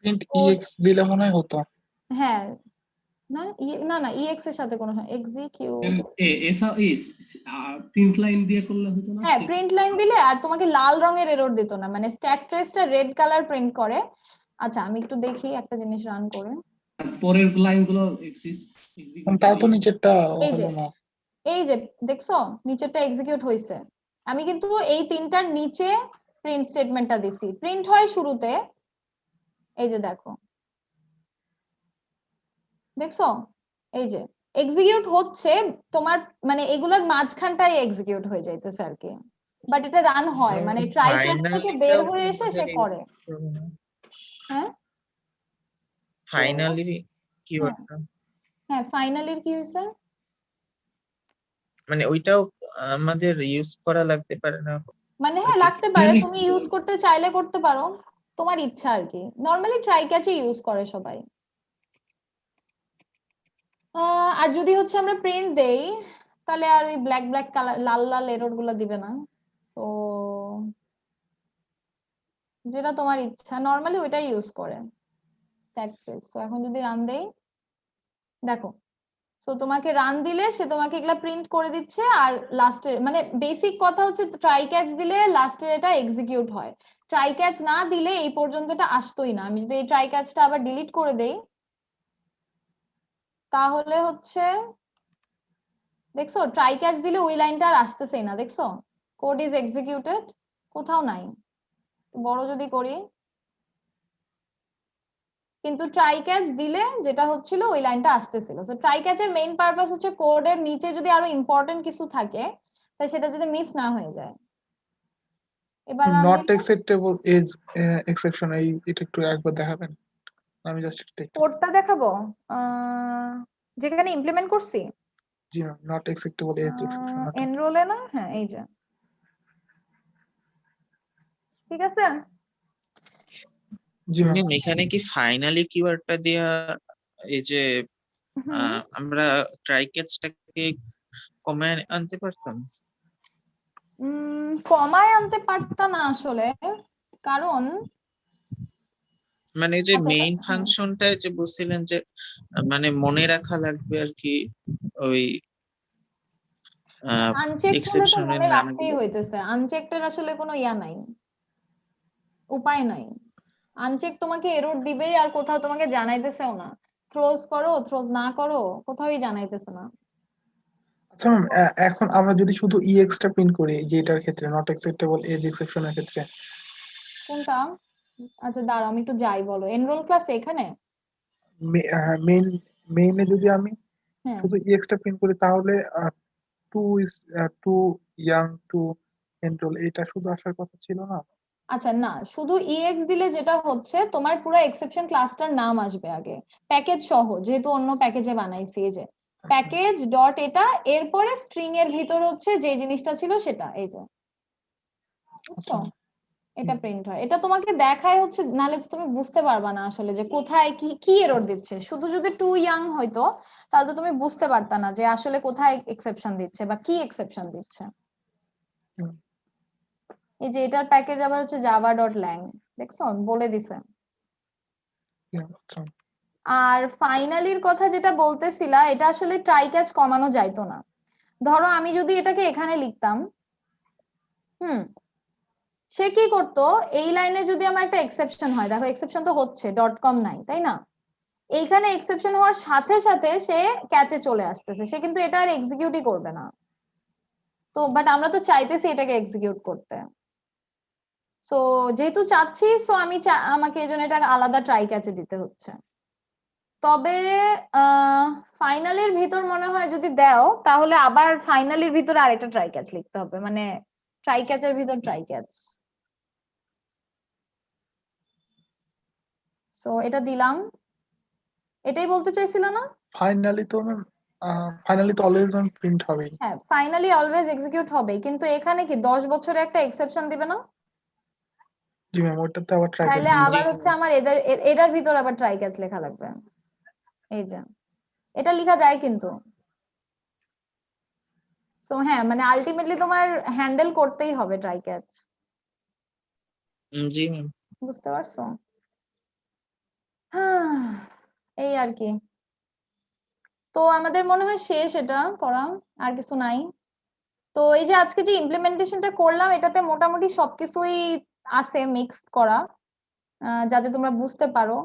Speaker 4: প্রিন্ট ex দিলে মনে হয় হতো।
Speaker 2: হ্যাঁ, না না না ex এর সাথে কোনো এক্সিকিউট,
Speaker 9: প্রিন্ট লাইন দিয়ে করলে হতো না?
Speaker 2: হ্যাঁ প্রিন্ট লাইন দিলে আর তোমাকে লাল রঙের এরর দিত না, মানে স্ট্যাক ট্রেসটা রেড কালার প্রিন্ট করে। আচ্ছা আমি একটু দেখি একটা জিনিস রান করে।
Speaker 9: পরের লাইনগুলো
Speaker 4: তাও তো নিচেরটা
Speaker 2: এই যে
Speaker 4: হলো না।
Speaker 2: এই যে দেখছো নিচেরটা এক্সিকিউট হয়েছে। আমি কিন্তু এই তিনটার নিচে প্রিন্ট স্টেটমেন্টটা দিছি, প্রিন্ট হয় শুরুতে, এই যে দেখো, দেখছো এই যে এক্সিকিউট হচ্ছে তোমার, মানে এগুলোর মাঝখানটাই এক্সিকিউট হয়ে যাইতেছে আর কি, বাট এটা রান হয়, মানে ট্রাই ক্যাচ থেকে বের হয়ে এসে সে করে। হ্যাঁ
Speaker 1: ফাইনালি কিওয়ার্ডটা
Speaker 2: হ্যাঁ ফাইনালির কি হয়েছে,
Speaker 1: মানে ওইটাও আমাদের ইউজ করা লাগতে পারে না?
Speaker 2: মানে হ্যাঁ লাগতে পারে, তুমি ইউজ করতে চাইলে করতে পারো, তোমার ইচ্ছা আর কি। নরমালি ট্রাই ক্যাচই ইউজ করে সবাই। আর যদি হচ্ছে আমরা প্রিন্ট দেই, তাহলে আর ওই ব্ল্যাক ব্ল্যাক কালার লাল লাল এরর গুলা দিবে না। সো যেটা তোমার ইচ্ছা, নরমালি ওইটাই ইউজ করে ট্যাগ ফ্রেজ। তো এখন যদি রান দেই, দেখো সো তোমাকে রান দিলে সে তোমাকে এগুলা প্রিন্ট করে দিচ্ছে, আর লাস্টে মানে বেসিক কথা হচ্ছে ট্রাই ক্যাচ দিলে লাস্টে এটা এক্সিকিউট হয়, ট্রাই ক্যাচ না দিলে এই পর্যন্ত এটা আসতোই না। আমি যদি এই ট্রাই ক্যাচটা আবার ডিলিট করে দেই, তাহলে হচ্ছে দেখছো ট্রাই ক্যাচ দিলে ওই লাইনটা আর আসতেছেই না, দেখছো কোড ইজ এক্সিকিউটেড কোথাও নাই। বড় যদি করি, কিন্তু ট্রাই ক্যাচ দিলে যেটা হচ্ছিল ওই লাইনটা আসতেছিল। সো ট্রাই ক্যাচের মেইন পারপাস হচ্ছে কোডের নিচে যদি আরো ইম্পর্টেন্ট কিছু থাকে তাই সেটা যদি মিস না হয়ে যায়। এবার
Speaker 4: নট অ্যাকসেপ্টেবল এজ এক্সেপশন, এই এটা একটু একবার দেখাবেন, আমি জাস্ট দেখতে।
Speaker 2: কোডটা দেখাবো, যেখানে ইমপ্লিমেন্ট করছি।
Speaker 4: জি ma'am, not acceptable as exception.
Speaker 2: এনরোলে না, হ্যাঁ এই যে, ঠিক আছে।
Speaker 4: জি ম্যাম,
Speaker 1: এখানে কি ফাইনালি কিওয়ার্ডটা দেয়া, এই যে আমরা ট্রাই ক্যাচটাকে কমায় আনতে পারতাম?
Speaker 2: কমায় আনতে পারতা না আসলে, কারণ
Speaker 1: মানে যে
Speaker 2: আচ্ছা,
Speaker 1: মেইন
Speaker 2: হ্যাঁ।
Speaker 1: ফাংশনটা যে বলছিলেন যে মানে মনে রাখা লাগবে আর কি, ওই
Speaker 2: আনচেক হলে তো
Speaker 1: এক্সেপশনের
Speaker 2: মনে রাখতেই
Speaker 1: নামগুলো।
Speaker 2: হইতেছে, আনচেকটার আসলে কোনো ইয়া নাই, উপায় নাই। আনচেক তোমাকে এরর দিবেই, আর কোথাও তোমাকে জানাইতেছেও না। থ্রোজ করো থ্রোজ না করো কোথাওই জানাইতেছে না।
Speaker 4: আচ্ছা ম্যাম, এখন আমরা যদি শুধু ex টা প্রিন্ট করি যে এটার ক্ষেত্রে নট অ্যাকসেপ্টেবল এজ এক্সেপশনের ক্ষেত্রে,
Speaker 2: কোনটা? আচ্ছা দাঁড়াও আমি একটু যাই, বলো এনরোল ক্লাস এখানে।
Speaker 4: মেইন মেইনে যদি আমি
Speaker 2: হ্যাঁ
Speaker 4: শুধু ex টা প্রিন্ট করি তাহলে to is too young to enrol, এটা শুধু আসার কথা ছিল না?
Speaker 2: আচ্ছা না, শুধু ex দিলে যেটা হচ্ছে তোমার পুরো এক্সেপশন ক্লাসটার নাম আসবে আগে প্যাকেজ সহ, যেহেতু অন্য প্যাকেজে বানাইছি। এই যে প্যাকেজ ডট এটা, এরপরে স্ট্রিং এর ভিতর হচ্ছে যে জিনিসটা ছিল সেটা, এই যে বুঝছো, এটা প্রিন্ট হয়। এটা তোমাকে দেখায় হচ্ছে, নাহলে তো তুমি বুঝতে পারবা না আসলে যে কোথায় কি কি এরর দিচ্ছে। শুধু যদি টু ইয়াং হইতো তাহলে তো তুমি বুঝতে পারতা না যে আসলে কোথায় এক্সেপশন দিচ্ছে বা কি এক্সেপশন দিচ্ছে। এই যে এটার প্যাকেজ আবার হচ্ছে java.lang, দেখছো বলে দিছে। আর ফাইনালির কথা যেটা বলতেছিলা, এটা আসলে ট্রাই ক্যাচ কমানো যাইতো না। ধরো আমি যদি এটাকে এখানে লিখতাম, সে কি করতো, এই লাইনে যদি আমার একটা এক্সেপশন হয়, দেখো এক্সেপশন তো হচ্ছে, ডট কম নাই তাই না, এইখানে এক্সেপশন হওয়ার সাথে সাথে সে ক্যাচে চলে আসতেছে, সে কিন্তু এটা আর এক্সিকিউটই করবে না। তো বাট আমরা তো চাইতেছি এটাকে এক্সিকিউট করতে, সো যেহেতু চাচ্ছি, সো আমাকে এই জন্য এটা আলাদা ট্রাই ক্যাচে দিতে হচ্ছে। তবে ফাইনালের ভিতর মনে হয় যদি দাও, তাহলে আবার ফাইনালের ভিতরে আরেকটা ট্রাই ক্যাচ লিখতে হবে, মানে ট্রাই ক্যাচের ভিতর ট্রাই ক্যাচ। সো এটা দিলাম, এটাই বলতে চাইছিল না?
Speaker 4: ফাইনালি তো ম্যাম, ফাইনালি তো অলওয়েজ ম্যাম প্রিন্ট হবেই।
Speaker 2: হ্যাঁ, ফাইনালি অলওয়েজ এক্সিকিউট হবে, কিন্তু এখানে কি 10 বছরে একটা এক্সেপশন দিবে না?
Speaker 4: জি ম্যাম, ওটাতে আবার ট্রাই
Speaker 2: তাহলে
Speaker 4: করে
Speaker 2: আবার হচ্ছে আমার এটার ভিতর আবার ট্রাই ক্যাচ লেখা লাগবে। এই যে এটা লেখা যায় কিন্তু। সো হ্যাঁ, মানে আলটিমেটলি তোমার হ্যান্ডেল করতেই হবে ট্রাই ক্যাচ।
Speaker 1: জি ম্যাম।
Speaker 2: বুঝতে পারছো? এই আর কি। তো আমাদের মনে হয় শেষ এটা করা, আর কিছু নাই। তো এই যে আজকে যে ইমপ্লিমেন্টেশনটা করলাম, এটাতে মোটামুটি সবকিছুই আছে মিক্সড করা, যাতে তোমরা বুঝতে পারো।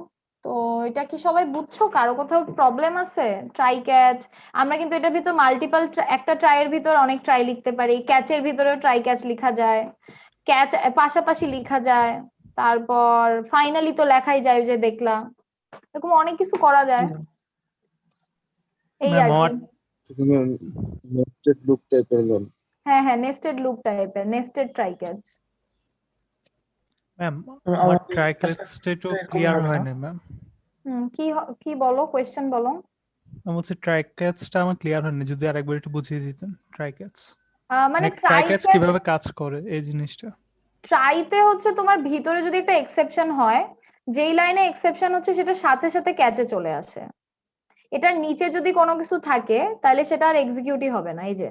Speaker 2: তো এটা কি সবাই বুঝছো? কারো কোথাও প্রবলেম আছে? ট্রাই ক্যাচ, আমরা কিন্তু এটার ভিতর মাল্টিপল, একটা ট্রাইয়ের ভিতর অনেক ট্রাই লিখতে পারি, ক্যাচের ভিতরেও ট্রাই ক্যাচ লেখা যায়, ক্যাচ পাশাপাশি লেখা যায়, তারপর ফাইনালি তো লেখাই যায়, ওই যে দেখলাম, এরকম অনেক কিছু করা যায়। এই আর কি।
Speaker 10: নেস্টেড লুপ টাইপের লোন।
Speaker 2: হ্যাঁ হ্যাঁ, নেস্টেড লুপ টাইপের, নেস্টেড ট্রাই ক্যাচ।
Speaker 3: ম্যাম আমার ট্রাই ক্যাচটা একটু ক্লিয়ার হয় না ম্যাম।
Speaker 2: কি বলো, কোয়েশ্চেন বলো।
Speaker 3: আমি বলছি ট্রাই ক্যাচটা আমার ক্লিয়ার হয় না, যদি আরেকবার একটু বুঝিয়ে দিতেন ট্রাই ক্যাচ,
Speaker 2: মানে
Speaker 3: ট্রাই ক্যাচ কিভাবে কাজ করে এই জিনিসটা।
Speaker 2: ট্রাইতে হচ্ছে তোমার ভিতরে যদি একটা এক্সেপশন হয়, যেই লাইনে এক্সেপশন হচ্ছে সেটা সাথে সাথে ক্যাচে চলে আসে। এটার নিচে যদি কোনো কিছু থাকে তাহলে সেটা আর এক্সিকিউটই হবে না। এই যে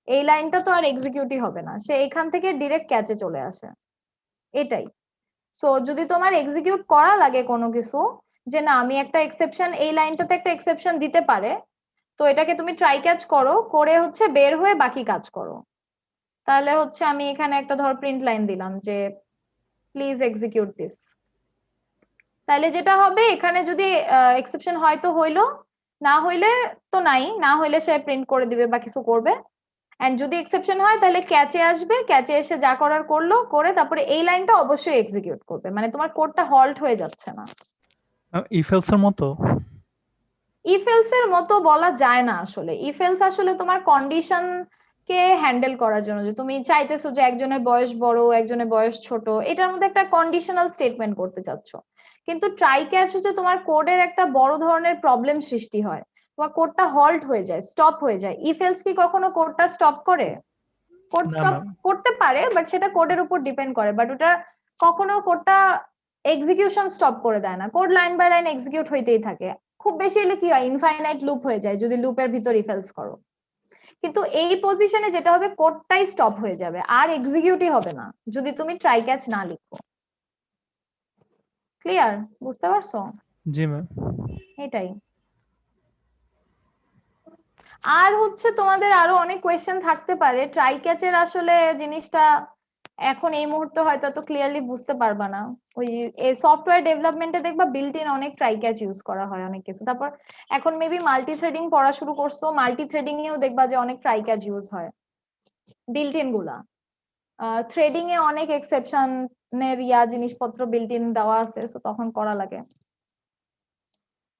Speaker 2: এই লাইনটা তো আর এক্সিকিউটই হবে না, সে এখান থেকে ডিরেক্ট ক্যাচে চলে আসে, এটাই। সো যদি তোমার এক্সিকিউট করা লাগে কোনো কিছু, যে না আমি একটা এক্সেপশন, এই লাইনটাতে একটা এক্সেপশন দিতে পারে, তো এটাকে তুমি ট্রাই ক্যাচ করো, করে হচ্ছে বের হয়ে বাকি কাজ করো। তাহলে হচ্ছে আমি এখানে একটা ধর প্রিন্ট লাইন দিলাম যে প্লিজ এক্সিকিউট দিস, তাহলে যেটা হবে, এখানে যদি এক্সেপশন হয় তো হইলো, না হইলে তো নাই, না হইলে সে প্রিন্ট করে দিবে বা কিছু করবে। এন্ড যদি এক্সেপশন হয় তাহলে ক্যাচে আসবে, ক্যাচে এসে যা করার করলো, করে তারপরে এই লাইনটা অবশ্যই এক্সিকিউট করবে, মানে তোমার কোডটা হল্ট হয়ে যাচ্ছে না।
Speaker 3: ইফ এলস এর মতো?
Speaker 2: ইফ এলস এর মতো বলা যায় না আসলে। ইফ এলস আসলে তোমার কন্ডিশন কে হ্যান্ডেল করার জন্য, যে তুমি চাইতেছো যে একজনের বয়স বড় একজনের বয়স ছোট, এটার মধ্যে একটা কন্ডিশনাল স্টেটমেন্ট করতে চাচ্ছ। কিন্তু ট্রাই ক্যাচ হচ্ছে তোমার কোডের একটা বড় ধরনের প্রবলেম সৃষ্টি হয়, তোমার কোডটা হল্ট হয়ে যায়, স্টপ হয়ে যায়। ইফ এলস কি কখনো কোডটা স্টপ করে? কোড স্টপ করতে পারে, বাট সেটা কোডের উপর ডিপেন্ড করে, বাট ওটা কখনো কোডটা এক্সিকিউশন স্টপ করে দেয় না, code line by line execute হইতেই থাকে। খুব বেশি হলে কি হয়, ইনফাইনাইট লুপ হয়ে যায় যদি লুপের ভিতর ইফ এলস করো। কিন্তু এই পজিশনে যেটা হবে, কোডটাই স্টপ হয়ে যাবে, আর এক্সিকিউটই হবে না যদি তুমি ট্রাই ক্যাচ না লিখো। ক্লিয়ার? বুঝতে পারছো?
Speaker 3: জি ম্যাম।
Speaker 2: এটাই। আর হচ্ছে তোমাদের আরো অনেক কোয়েশ্চেন থাকতে পারে ট্রাই ক্যাচের, আসলে জিনিসটা এখন এই মুহূর্তে হয়তো তো ক্লিয়ারলি বুঝতে পারবা না। ওই সফটওয়্যার ডেভেলপমেন্টে দেখবা বিল্ট ইন অনেক ট্রাই ক্যাচ ইউজ করা হয় অনেক কিছু। তারপর এখন মেবি মাল্টি থ্রেডিং পড়া শুরু করছো, মাল্টি থ্রেডিং এও দেখবা যে অনেক ট্রাই ক্যাচ ইউজ হয়, বিল্ট ইন গুলা। থ্রেডিং এ অনেক এক্সেপশনের জিনিসপত্র বিল্ট ইন দেওয়া আছে, তো তখন করা লাগে।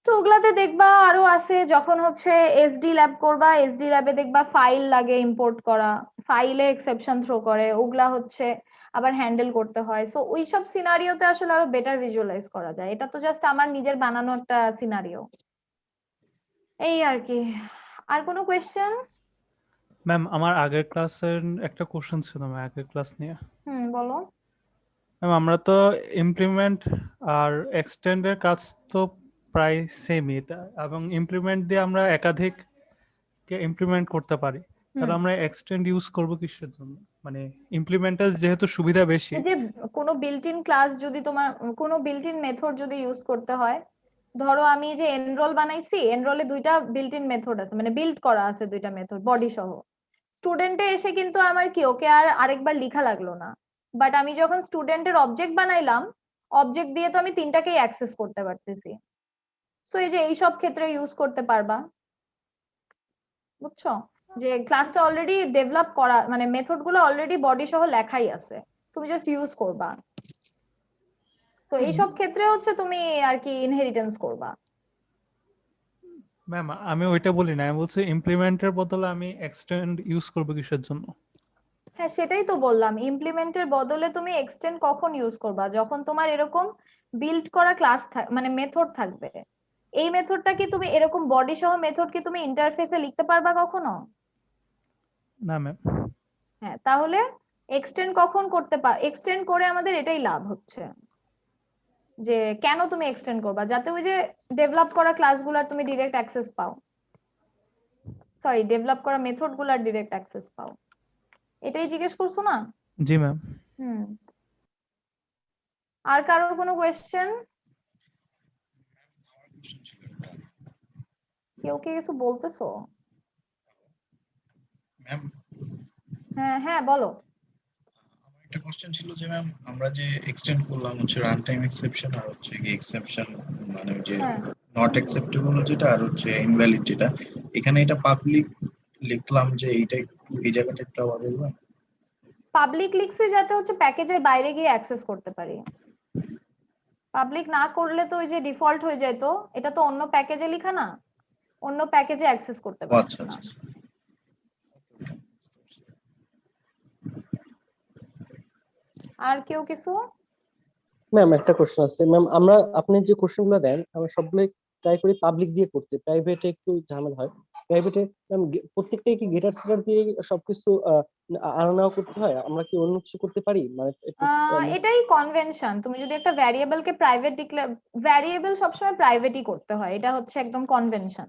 Speaker 2: তো ওগুলাতে দেখবা আরো আছে, যখন হচ্ছে এসডি ল্যাব করবা, এসডি ল্যাবে দেখবা ফাইল লাগে ইম্পোর্ট করা, ফাইলে এক্সেপশন থ্রো করে, ওগুলা হচ্ছে আবার হ্যান্ডেল করতে হয়। সো ওইসব সিনারিওতে আসলে আরো বেটার ভিজুয়ালাইজ করা যায়। এটা তো জাস্ট আমার নিজের বানানো একটা সিনারিও। এই আর কি। আর কোনো কোয়েশ্চেন?
Speaker 3: ম্যাম আমার আগের ক্লাসের একটা কোশ্চেন ছিল ম্যাম, আগের ক্লাস নিয়ে।
Speaker 2: বলো।
Speaker 3: ম্যাম আমরা তো ইমপ্লিমেন্ট আর এক্সটেন্ডের কাজ তো প্রায় সেমই, এবং ইমপ্লিমেন্ট দিয়ে আমরা একাধিক ইমপ্লিমেন্ট করতে পারি, তাহলে আমরা এক্সটেন্ড ইউজ করব কিসের জন্য? মানে ইমপ্লিমেন্টের যেহেতু সুবিধা বেশি।
Speaker 2: যে কোনো বিল্ট ইন ক্লাস যদি তোমার কোনো বিল্ট ইন মেথড যদি ইউজ করতে হয়, ধরো আমি যে এনরোল বানাইছি, এনরোলে দুইটা বিল্ট ইন মেথড আছে, মানে বিল্ড করা আছে দুইটা মেথড বডি সহ। স্টুডেন্টে এসে কিন্তু আমার কি ওকে আর আরেকবার লেখা লাগলো না, বাট আমি যখন স্টুডেন্টের অবজেক্ট বানাইলাম, অবজেক্ট দিয়ে তো আমি তিনটাকেই অ্যাক্সেস করতে পারতেছি। সো এই যে এইসব ক্ষেত্রে ইউজ করতে পারবা, বুঝছো? যে ক্লাসটা অলরেডি ডেভেলপ করা, মানে মেথড গুলো অলরেডি বডি সহ লেখাই আছে, তুমি জাস্ট ইউজ করবা। তো এইসব ক্ষেত্রে হচ্ছে তুমি আর কি ইনহেরিটেন্স করবা।
Speaker 3: ম্যাম আমি ওইটা বলি না, আমি বলছি ইমপ্লিমেন্টের বদলে আমি এক্সটেন্ড ইউজ করব কিসের জন্য?
Speaker 2: হ্যাঁ সেটাই তো বললাম, ইমপ্লিমেন্টের বদলে তুমি এক্সটেন্ড কখন ইউজ করবা? যখন তোমার এরকম বিল্ড করা ক্লাস মানে মেথড থাকবে। এই মেথডটা কি তুমি এরকম বডি সহ মেথড কি তুমি ইন্টারফেসে লিখতে পারবা কখনো?
Speaker 3: না ম্যাম।
Speaker 2: হ্যাঁ, তাহলে এক্সটেন্ড কখন করতে এক্সটেন্ড করে আমাদের এটাই লাভ হচ্ছে, যে কেন তুমি এক্সটেন্ড করবা? যাতে ওই যে ডেভেলপ করা ক্লাসগুলোর তুমি ডিরেক্ট অ্যাক্সেস পাও, সরি ডেভেলপ করা মেথড গুলার ডিরেক্ট অ্যাক্সেস পাও। এটাই জিজ্ঞেস করছো না?
Speaker 3: জি ম্যাম।
Speaker 2: আর কারো কোনো কোয়েশ্চেন? কেউ কি কিছু বলতেছো?
Speaker 1: ম্যাম
Speaker 2: হ্যাঁ হ্যাঁ বলো।
Speaker 1: আমার একটা কোশ্চেন ছিল যে ম্যাম আমরা যে এক্সটেন্ড করলাম হচ্ছে রান টাইম এক্সেপশন আর হচ্ছে কি এক্সেপশন, মানে যে নট অ্যাকসেপ্টেবল যেটা আর হচ্ছে ইনভ্যালিড যেটা, এখানে এটা পাবলিক লিখলাম যে এইটা একটু এই জায়গাটা একটু আবার বলবেন?
Speaker 2: পাবলিক লিখছি যাতে হচ্ছে প্যাকেজের বাইরে গিয়ে অ্যাক্সেস করতে পারি। পাবলিক না করলে তো ওই যে ডিফল্ট হয়ে যায়, তো এটা তো অন্য প্যাকেজে লেখা না, অন্য প্যাকেজে অ্যাক্সেস করতে পারি।
Speaker 1: আচ্ছা আচ্ছা।
Speaker 2: আর কেউ কিছু?
Speaker 6: ম্যাম একটা কোশ্চেন আছে ম্যাম, আমরা আপনি যে কোশ্চেনগুলো দেন আমরা সবগুলো ট্রাই করি পাবলিক দিয়ে করতে, প্রাইভেটে একটু ঝামেলা হয়। প্রাইভেটে ম্যাম প্রত্যেকটাই কি গেটার সেটার দিয়ে সবকিছু আনা নেওয়া করতে হয়? আমরা কি অন্য কিছু করতে পারি? মানে
Speaker 2: এটাই কনভেনশন। তুমি যদি একটা ভ্যারিয়েবলকে প্রাইভেট ডিক্লেয়ার, ভ্যারিয়েবল সবসময় প্রাইভেটই করতে হয়, এটা হচ্ছে একদম কনভেনশন।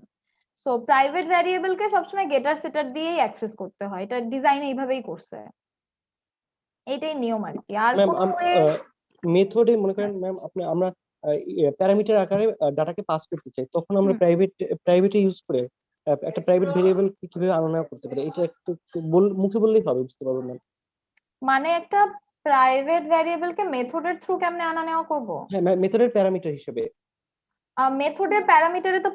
Speaker 2: সো প্রাইভেট ভ্যারিয়েবলকে সবসময় গেটার সেটার দিয়েই অ্যাক্সেস করতে হয়, এটা ডিজাইন এইভাবেই করছে, এটাই নিয়ম আর কি। আর
Speaker 6: ম্যাম
Speaker 2: কোনো
Speaker 6: মেথডে মনে করেন ম্যাম আপনি আমরা প্যারামিটার আকারে ডাটাকে পাস করতে চাই, তখন আমরা প্রাইভেটে ইউজ করে একটা প্রাইভেট ভেরিয়েবল কিভাবে আনা নেওয়া করতে পারি? এটা একটু মুখে বললেই হবে, বুঝতে পারবো না।
Speaker 2: মানে একটা প্রাইভেট ভ্যারিয়েবলকে মেথডের থ্রু কেমনে আনা নেওয়া করব?
Speaker 6: হ্যাঁ মেথডের প্যারামিটার হিসেবে।
Speaker 2: মেথডের প্যারামিটারে তো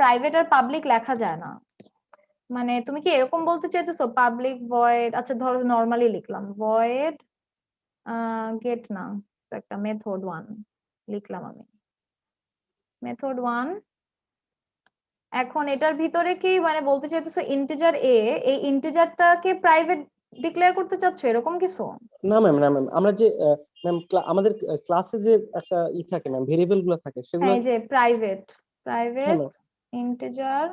Speaker 2: প্রাইভেট আর পাবলিক লেখা যায় না। মানে তুমি কি এরকম বলতে চাইতেছো পাবলিক ভয়েড, আচ্ছা ধরো নরমালি লিখলাম ভয়েড গেট না, একটা মেথড 1 লিখলাম আমি, মেথড 1। এখন এটার ভিতরে কি মানে বলতে চাইতেছো ইন্টিজার এ, এই ইন্টিজারটাকে প্রাইভেট ডিক্লেয়ার করতে চাচ্ছো এরকম কিছু?
Speaker 6: না ম্যাম, না ম্যাম, আমরা যে ম্যাম আমাদের ক্লাসে যে একটা থাকে ম্যাম, ভেরিয়েবল গুলো থাকে সেগুলো,
Speaker 2: হ্যাঁ যে প্রাইভেট ইন্টিজার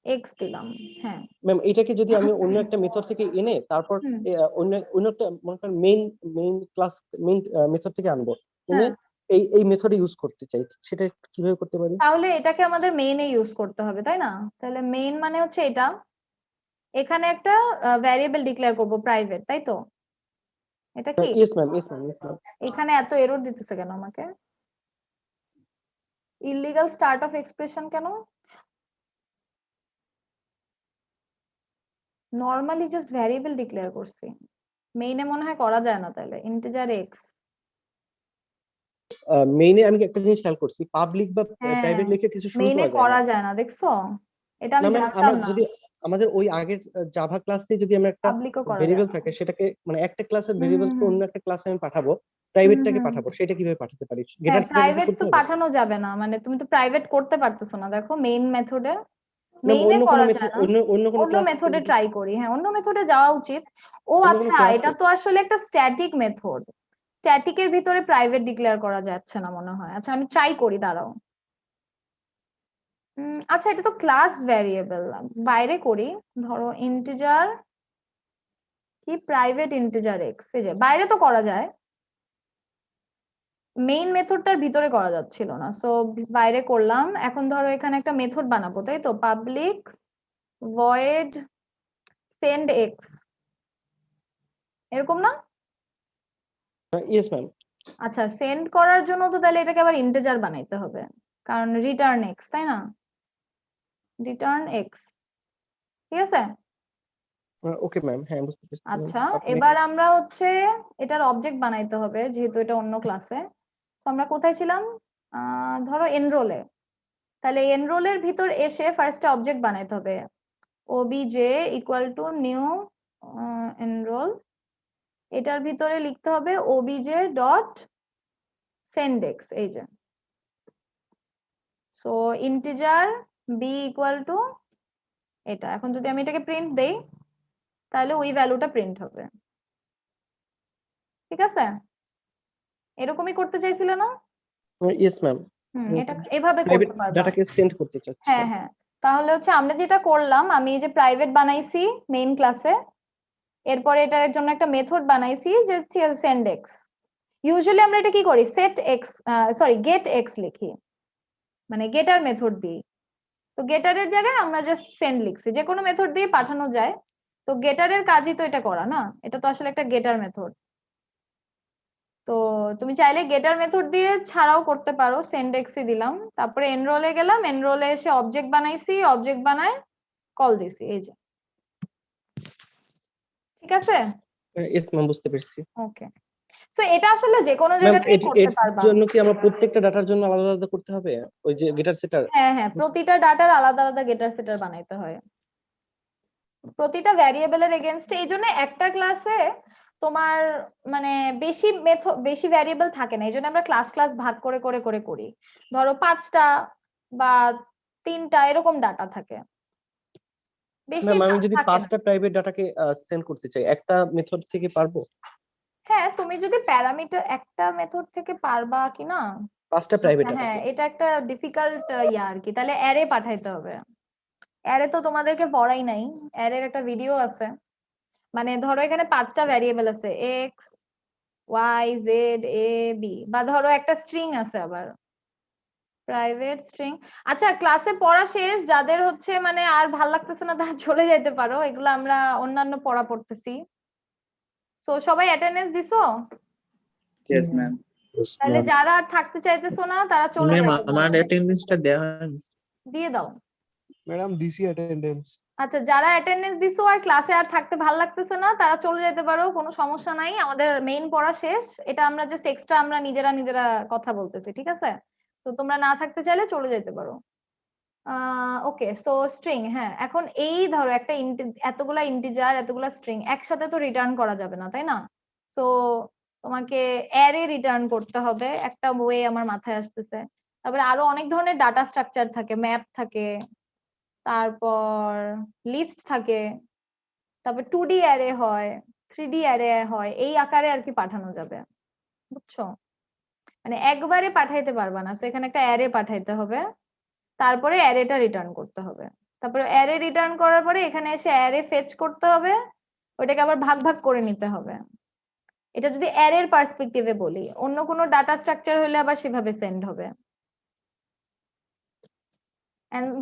Speaker 2: এক্স দিলাম। হ্যাঁ
Speaker 6: ম্যাম এটাকে যদি আমি অন্য একটা মেথড থেকে এনে তারপর অন্য একটা মনে করেন মেইন ক্লাস মেইন মেথড থেকে আনবো, এনে এই মেথডে ইউজ করতে চাই, সেটা কিভাবে করতে পারি?
Speaker 2: তাহলে এটাকে আমাদের মেইনে ইউজ করতে হবে, তাই না? তাহলে মেইন মানে হচ্ছে এটা, এখানে একটা ভ্যারিয়েবল ডিক্লেয়ার করব প্রাইভেট, তাই তো? এটা কি?
Speaker 6: Yes ma'am, yes ma'am, yes ma'am.
Speaker 2: এখানে এত এরর দিতেছে কেন আমাকে? ইললিগাল স্টার্ট অফ এক্সপ্রেশন কেন? নরমালি জাস্ট ভ্যারিয়েবল ডিক্লেয়ার করছি, মেইনে মনে হয় করা যায় না। তাহলে ইন্টিজার এক্স
Speaker 6: মেইনে আমি একটা জিনিস খেয়াল করছি, পাবলিক বা প্রাইভেট লিখে কিছু শুরু
Speaker 2: মেইনে
Speaker 6: করা
Speaker 2: করা যায় না, দেখছো? এটা আমি জানতাম না।
Speaker 6: যদি আমাদের ওই আগের জাভা ক্লাসে যদি আমরা একটা ভেরিয়েবল থাকে, সেটাকে মানে একটা ক্লাসের ভেরিয়েবলকে অন্য একটা ক্লাসে আমি পাঠাবো, প্রাইভেটটাকে পাঠাবো, সেটা কিভাবে পাঠাতে পারি?
Speaker 2: প্রাইভেট তো পাঠানো যাবে না, মানে তুমি তো প্রাইভেট করতে পারতেছো না। দেখো মেইন মেথডে
Speaker 6: ম্যাম
Speaker 2: মেইনে
Speaker 6: অন্য কোনো
Speaker 2: করা
Speaker 6: মেথড
Speaker 2: যায় না,
Speaker 6: অন্য কোনো
Speaker 2: অন্য
Speaker 6: ক্লাস
Speaker 2: মেথডে ট্রাই করি। হ্যাঁ, অন্য মেথডে যাওয়া উচিত। ও
Speaker 6: অন্য কোনো
Speaker 2: আচ্ছা,
Speaker 6: ক্লাস
Speaker 2: এটা তো আসলে একটা স্ট্যাটিক মেথড, স্ট্যাটিকের ভিতরে প্রাইভেট ডিক্লেয়ার করা যাচ্ছে না মনে হয়। আচ্ছা, আমি ট্রাই করি, দাঁড়াও। আচ্ছা, এটা তো ক্লাস ভ্যারিয়েবল, বাইরে করি। ধরো ইন্টিজার কি প্রাইভেট ইন্টিজার এক্স, এই যে বাইরে তো করা যায়, মেইন মেথডটার ভিতরে করা যাচ্ছিল না, সো বাইরে করলাম। এখন ধরো এখানে একটা মেথড বানাবো, তাই তো, পাবলিক ভয়েড সেন্ড এক্স, এরকম না?
Speaker 6: Yes ma'am.
Speaker 2: আচ্ছা, সেন্ড করার জন্য তো তাহলে এটাকে আবার ইন্টিজার বানাইতে হবে, কারণ রিটার্ন এক্স, তাই না? রিটার্ন এক্স, ঠিক আছে।
Speaker 6: ওকে ম্যাম, হ্যাঁ বুঝতে পারছি ম্যাম।
Speaker 2: আচ্ছা,
Speaker 6: আপনি
Speaker 2: এবার আমরা হচ্ছে এটার অবজেক্ট বানাইতে হবে, যেহেতু এটা অন্য ক্লাসে। তো আমরা কোথায় ছিলাম? ধরো এনরোলে, তাহলে এনরোলের ভিতর এসে ফার্স্টে অবজেক্ট বানাইতে হবে, obj equal to new enrol, এটার ভিতরে লিখতে হবে ওবিজে ডট সেন্ড এক্স, এই যে। So integer b equal to এটা। এখন যদি আমি এটাকে প্রিন্ট দেই, তাহলে ওই ভ্যালুটা প্রিন্ট হবে, ঠিক আছে? এরকমই করতে চাইছিলে না?
Speaker 6: Yes ma'am.
Speaker 2: এটা এভাবে
Speaker 6: প্রাইভেট
Speaker 2: করতে পারবা।
Speaker 6: ডাটাকে সেন্ড করতে চাচ্ছি।
Speaker 2: হ্যাঁ হ্যাঁ, তাহলে হচ্ছে আমরা যেটা করলাম, আমি এই যে প্রাইভেট বানাইছি মেইন ক্লাসে, এরপরে এটার জন্য একটা মেথড বানাইছি যে সেন্ড এক্স। ইউজুয়ালি আমরা এটা কি করি, set x, sorry get x লিখি, মানে গেটার মেথড দিই। তো গেটারের জায়গায় আমরা জাস্ট সেন্ড লিখছি, যে কোনো মেথড দিয়ে পাঠানো যায়। তো গেটারের কাজই তো এটা করা না, এটা তো আসলে একটা গেটার মেথড। তো তুমি চাইলে গেটার মেথড দিয়ে ছাড়াও করতে পারো, সেন্ড এক্সই দিলাম, তারপরে এনরোলে গেলাম, এনরোলে এসে অবজেক্ট বানাইছি, অবজেক্ট বানায় কল দিছি, এই যে। ঠিক আছে,
Speaker 6: ইয়েস ম্যাম, বুঝতে পেরেছি।
Speaker 2: ওকে। সো এটা আসলে যে কোনো
Speaker 6: ম্যাম
Speaker 2: জায়গাতেই করতে
Speaker 6: এর
Speaker 2: পারবা।
Speaker 6: জন্য কি আমরা প্রত্যেকটা ডাটার জন্য আলাদা আলাদা করতে হবে ওই যে গেটার সেটার?
Speaker 2: হ্যাঁ হ্যাঁ, প্রতিটা ডাটার আলাদা আলাদা গেটার সেটার বানাইতে হয়, প্রতিটা ভ্যারিয়েবলের এগেইনস্টে। এই জন্য একটা ক্লাসে তোমার মানে বেশি মেথড, বেশি ভ্যারিয়েবল থাকে না, এই জন্য আমরা ক্লাস ক্লাস ভাগ করে করে করে করি। ধরো 5টা বা 3টা এরকম ডাটা থাকে, বেশি
Speaker 6: ম্যাম আমি যদি
Speaker 2: থাকে না।
Speaker 6: 5টা প্রাইভেট ডাটাকে সেন্ড করতে চাই একটা মেথড থেকে পারবো?
Speaker 2: হ্যাঁ, তুমি যদি প্যারামিটার একটা মেথড থেকে পারবা কিনা,
Speaker 6: 5টা প্রাইভেট
Speaker 2: হ্যাঁ
Speaker 6: ডাটাকে।
Speaker 2: এটা একটা ডিফিকাল্ট আর কি, তাহলে অ্যারে পাঠাইতে হবে। অ্যারে তো তোমাদেরকে পড়াই নাই, অ্যারের একটা ভিডিও আছে। মানে ধরো এখানে 5টা ভ্যারিয়েবল আছে, x Y Z A B, বা ধরো একটা স্ট্রিং আছে আবার, প্রাইভেট স্ট্রিং। আচ্ছা, ক্লাসে পড়া শেষ, যাদের হচ্ছে মানে আর ভাল লাগতেছে না তারা চলে যেতে পারো, এগুলো আমরা অন্যান্য পড়া পড়তেছি। সো সবাই অ্যাটেন্ডেন্স দিছো?
Speaker 5: Yes ma'am.
Speaker 2: তাহলে যারা আর থাকতে চাইতেছো না তারা চলে
Speaker 1: ম্যাম
Speaker 2: যাইতে
Speaker 1: আমার
Speaker 2: পারো,
Speaker 1: অ্যাটেন্ডেন্সটা দেওয়া হয়নি।
Speaker 2: দিয়ে দাও।
Speaker 10: ম্যাডাম দিছি অ্যাটেন্ডেন্স।
Speaker 2: আচ্ছা, যারা অ্যাটেন্ডেন্স দিছো আর ক্লাসে আর থাকতে ভালো লাগতেছে না তারা চলে যেতে পারো, কোনো সমস্যা নাই, আমাদের মেইন পড়া শেষ। এটা আমরা জাস্ট এক্সট্রা আমরা নিজেরা নিজেরা কথা বলতেছি, ঠিক আছে? তো তোমরা না থাকতে চাইলে চলে যেতে পারো। ওকে, সো স্ট্রিং, হ্যাঁ এখন এই ধরো একটা এতগুলা ইন্টিজার এতগুলা স্ট্রিং একসাথে তো রিটার্ন করা যাবে না, তাই না? তো তোমাকে অ্যারে রিটার্ন করতে হবে, একটা ওয়ে আমার মাথায় আসতেছে। তারপরে আরো অনেক ধরনের ডাটা স্ট্রাকচার থাকে, ম্যাপ থাকে, তারপর লিস্ট থাকে, তারপর 2D অ্যারে হয়, 3D অ্যারে হয়, এই আকারে আর কি পাঠানো যাবে, বুঝছো? মানে একবারে পাঠাইতে পারবা না, তো এখানে একটা অ্যারে পাঠাইতে হবে, তারপরে অ্যারেটা রিটার্ন করতে হবে, তারপরে অ্যারে রিটার্ন করার পরে এখানে এসে অ্যারে ফেচ করতে হবে, ওইটাকে আবার ভাগ ভাগ করে নিতে হবে। এটা যদি অ্যারের পার্সপেক্টিভে বলি, অন্য কোনো ডাটা স্ট্রাকচার হলে আবার সেভাবে সেন্ড হবে।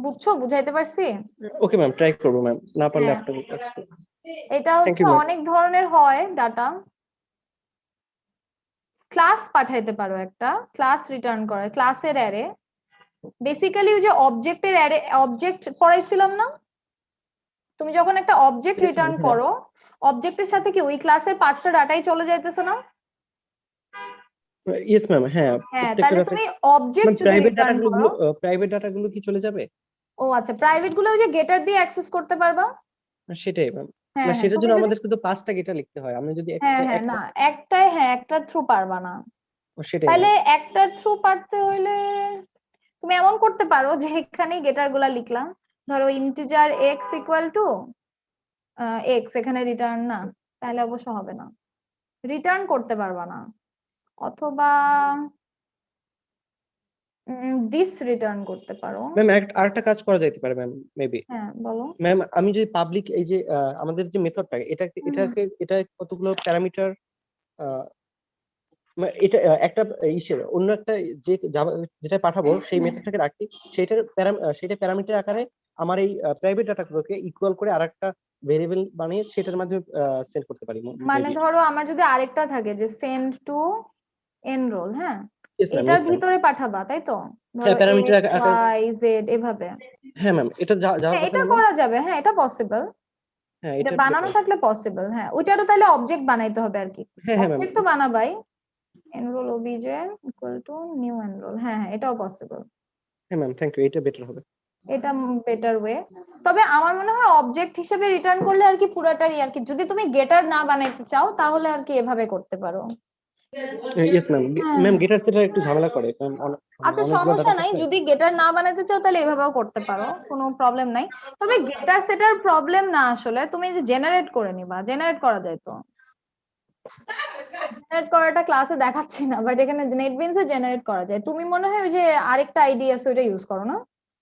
Speaker 2: বুঝছো, বুঝাইতে পারছি?
Speaker 6: ওকে ম্যাম, ট্রাই করবো ম্যাম, না পারলে
Speaker 2: হ্যাঁ।
Speaker 6: আপনাকে কাজ করব।
Speaker 2: এটা
Speaker 6: Thank
Speaker 2: হচ্ছে
Speaker 6: you, ma'am.
Speaker 2: অনেক ধরনের হয় ডাটা। ক্লাস পাঠাইতে পারো, একটা ক্লাস রিটার্ন করে, ক্লাসের অ্যারে, বেসিক্যালি ওই যে অবজেক্টের অ্যারে, অবজেক্ট পড়াইছিলাম না, তুমি যখন একটা অবজেক্ট
Speaker 6: Yes,
Speaker 2: রিটার্ন
Speaker 6: ma'am, হ্যাঁ।
Speaker 2: করো, অবজেক্টের সাথে কি ওই ক্লাসের 5টা ডাটাই চলে যাইতেছে না?
Speaker 6: ইয়েস ম্যাম, হ্যাঁ
Speaker 2: হ্যাঁ,
Speaker 6: প্রত্যেকটা
Speaker 2: তাহলে
Speaker 6: ডাটা।
Speaker 2: তুমি অবজেক্ট যদি
Speaker 6: প্রাইভেট
Speaker 2: রিটার্ন
Speaker 6: ডাটাগুলো
Speaker 2: করো,
Speaker 6: প্রাইভেট ডাটাগুলো কি চলে যাবে?
Speaker 2: ও আচ্ছা, প্রাইভেট গুলো ওই যে গেটার দিয়ে অ্যাক্সেস করতে পারবা।
Speaker 6: সেটাই ম্যাম।
Speaker 2: হ্যাঁ
Speaker 6: না
Speaker 2: হ্যাঁ,
Speaker 6: সেটার
Speaker 2: তুমি
Speaker 6: জন্য
Speaker 2: যদি,
Speaker 6: আমাদের কিন্তু 5টা গেটার লিখতে হয়, আমি যদি
Speaker 2: হ্যাঁ হ্যাঁ, না একটাই, হ্যাঁ একটার থ্রু পারবা না,
Speaker 6: সেটাই
Speaker 2: তাহলে
Speaker 6: ম্যাম।
Speaker 2: একটার থ্রু পারতে হইলে তুমি এমন করতে পারো যে এখানেই গেটার গুলা লিখলাম, ধরো integer x equal to x, এখানে রিটার্ন না, তাহলে অবশ্য হবে না, রিটার্ন করতে পারবা না, অথবা দিস রিটার্ন করতে পারো।
Speaker 6: ম্যাম আরেকটা কাজ করা যেতে পারে ম্যাম, মেবি।
Speaker 2: হ্যাঁ বলো।
Speaker 6: ম্যাম আমি যদি পাবলিক এই যে আমাদের যে মেথডটা এটা কতগুলো প্যারামিটার, এটা একটা ইসের অন্য একটা যেটা পাঠাবো সেই মেথডটাকে রাখি, সেটা প্যারামিটার আকারে আমার এই প্রাইভেট ডাটাগুলোকে ইকুয়াল করে আরেকটা ভেরিয়েবল বানিয়ে সেটার মাধ্যমে সেন্ড করতে পারি।
Speaker 2: মানে ধরো আমার যদি আরেকটা থাকে যে সেন্ড টু এনরোল, হ্যাঁ,
Speaker 6: Yes, ma'am,
Speaker 2: এটার
Speaker 6: yes, ma'am.
Speaker 2: ভিতরে পাঠাবা, তাই তো?
Speaker 6: হ্যাঁ,
Speaker 2: ধরো
Speaker 6: প্যারামিটার
Speaker 2: এক্স ওয়াই জেড এভাবে।
Speaker 6: হ্যাঁ ম্যাম, এটা যাওয়ার
Speaker 2: হ্যাঁ,
Speaker 6: কথা
Speaker 2: এটা
Speaker 6: না ma'am?
Speaker 2: করা যাবে, হ্যাঁ এটা পসিবল,
Speaker 6: হ্যাঁ
Speaker 2: এটা
Speaker 6: এটা
Speaker 2: বানানো
Speaker 6: better.
Speaker 2: থাকলে পসিবল। হ্যাঁ, ওইটারও তাহলে অবজেক্ট বানাইতে হবে আর কি।
Speaker 6: হ্যাঁ হ্যাঁ ম্যাম,
Speaker 2: অবজেক্ট তো বানাবাই, enroll OBJ equal to new enroll. হ্যাঁ হ্যাঁ, এটাও পসিবল,
Speaker 6: হ্যাঁ ম্যাম, থ্যাংক ইউ, এটা বেটার হবে।
Speaker 2: এটা বেটার ওয়ে। তবে আমার মনে হয় অবজেক্ট হিসেবে রিটার্ন করলে আর কি পুরাটাই আর কি, যদি তুমি গেটার না বানাইতে চাও তাহলে আর কি এভাবে করতে পারো।
Speaker 6: ইয়েস ম্যাম, ম্যাম গেটার সেটার একটু ঝামেলা করে ম্যাম।
Speaker 2: আচ্ছা সমস্যা নাই, যদি গেটার না বানাইতে চাও তাহলে এভাবেও করতে পারো, কোনো প্রবলেম নাই। তবে গেটার সেটার প্রবলেম না, আসলে তুমি যে জেনারেট করে নিবা, জেনারেট করা যায় তো। জেনারেট করাটা ক্লাসে দেখাচ্ছি না, বাট এখানে নেটবিনসে জেনারেট করা যায়। তুমি মনে হয় ওই যে আরেকটা আইডি আছে ওটা ইউজ করো না,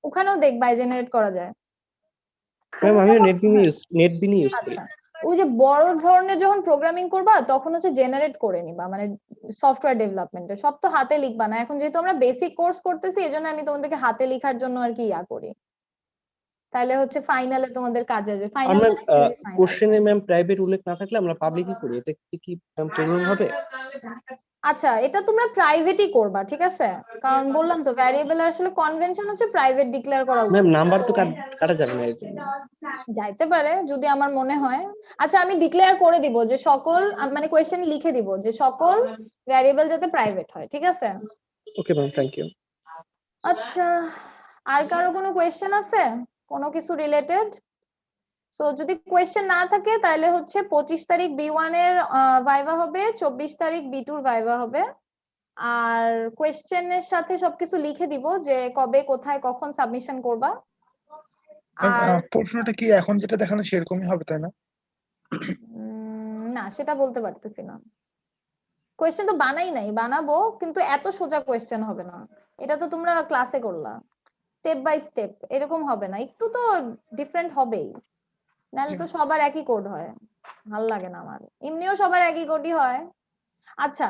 Speaker 2: ওখানেও দেখবা জেনারেট করা যায়।
Speaker 6: ম্যাম আমি নেটবিন ইউজ করি।
Speaker 2: আচ্ছা, ওই যে বড় ধরনের যখন প্রোগ্রামিং করবা তখন হচ্ছে জেনারেট করে নিবা, মানে সফটওয়্যার ডেভেলপমেন্টে সব তো হাতে লিখবা না। এখন যেহেতু আমরা বেসিক কোর্স করতেছি এজন্য আমি তোমাদেরকে হাতে লেখার জন্য আর কি করি, তাহলে হচ্ছে ফাইনালে তোমাদের কাজে আসবে।
Speaker 6: আর
Speaker 2: ফাইনাল
Speaker 6: ম্যাম কোশ্চেনে ম্যাম প্রাইভেট উল্লেখ না থাকলে আমরা পাবলিকই করি, এটা কি ম্যাম প্রবলেম হবে?
Speaker 2: আচ্ছা, এটা তোমরা প্রাইভেটই করবা, ঠিক আছে? কারণ বললাম তো ভ্যারিয়েবল আসলে কনভেনশন হচ্ছে প্রাইভেট ডিক্লেয়ার করা উচিত।
Speaker 6: ম্যাম নাম্বার তো কাটা যাবে না এর জন্য।
Speaker 2: যাইতে পারে যদি আমার মনে হয়। আচ্ছা, আমি ডিক্লেয়ার করে দিব যে সকল, মানে কোয়েশ্চেন লিখে দিব যে সকল ভ্যারিয়েবল যাতে প্রাইভেট হয়, ঠিক আছে?
Speaker 6: Okay ma'am, thank you.
Speaker 2: আচ্ছা, আর কারো কোনো কোয়েশ্চেন আছে কোনো কিছু রিলেটেড? সো যদি কোয়েশ্চেন না থাকে তাহলে হচ্ছে 25 তারিখ B1 এর ভাইভা হবে, 24 তারিখ B2 এর ভাইভা হবে। আর কোয়েশ্চেনের সাথে সবকিছু লিখে দিব যে কবে কোথায় কখন সাবমিশন করবা। আর
Speaker 4: প্রশ্নটা কি এখন যেটা দেখানো সেরকমই হবে তাই না?
Speaker 2: না, সেটা বলতে পারতেছি না। কোয়েশ্চেন তো বানাই নাই, বানাবো, কিন্তু এত সোজা কোয়েশ্চেন হবে না। এটা তো তোমরা ক্লাসে করলা, স্টেপ বাই স্টেপ, এরকম হবে না, একটু তো ডিফারেন্ট হবেই, নাহলে তো সবার একই কোড হয়, ভালো লাগে না আমার। এমনিও সবার একই কোডই হয়। আচ্ছা,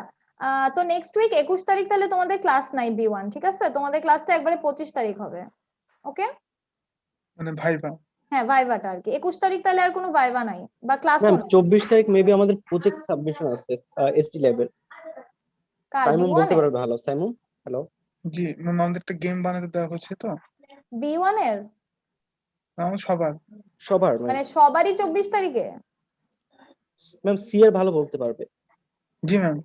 Speaker 2: তো নেক্সট উইক 21 তারিখ তাহলে তোমাদের ক্লাস নাই B1, ঠিক আছে? তোমাদের ক্লাসটা একবারে 25 তারিখ হবে, ওকে?
Speaker 4: মানে ভাইবা?
Speaker 2: হ্যাঁ, ভাইভাটা আর কি 21 তারিখ, তাহলে আর কোনো ভাইভা নাই বা ক্লাসও
Speaker 6: ম্যাম
Speaker 2: নাই।
Speaker 6: 24 তারিখ মেবি আমাদের প্রজেক্ট সাবমিশন আছে এসটি ল্যাবের।
Speaker 2: কার?
Speaker 6: সাইমন
Speaker 2: B1
Speaker 6: বলতে
Speaker 2: এর?
Speaker 6: পারবে। ভালো সাইমন, হ্যালো।
Speaker 4: জি ম্যাম, আমাদের একটা গেম বানাতে দেওয়া হয়েছে তো।
Speaker 2: B1 এর
Speaker 4: সবার
Speaker 2: মানে সবারই 24 তারিখে?
Speaker 6: ম্যাম সি এর ভালো বলতে পারবে।
Speaker 4: জি ম্যাম,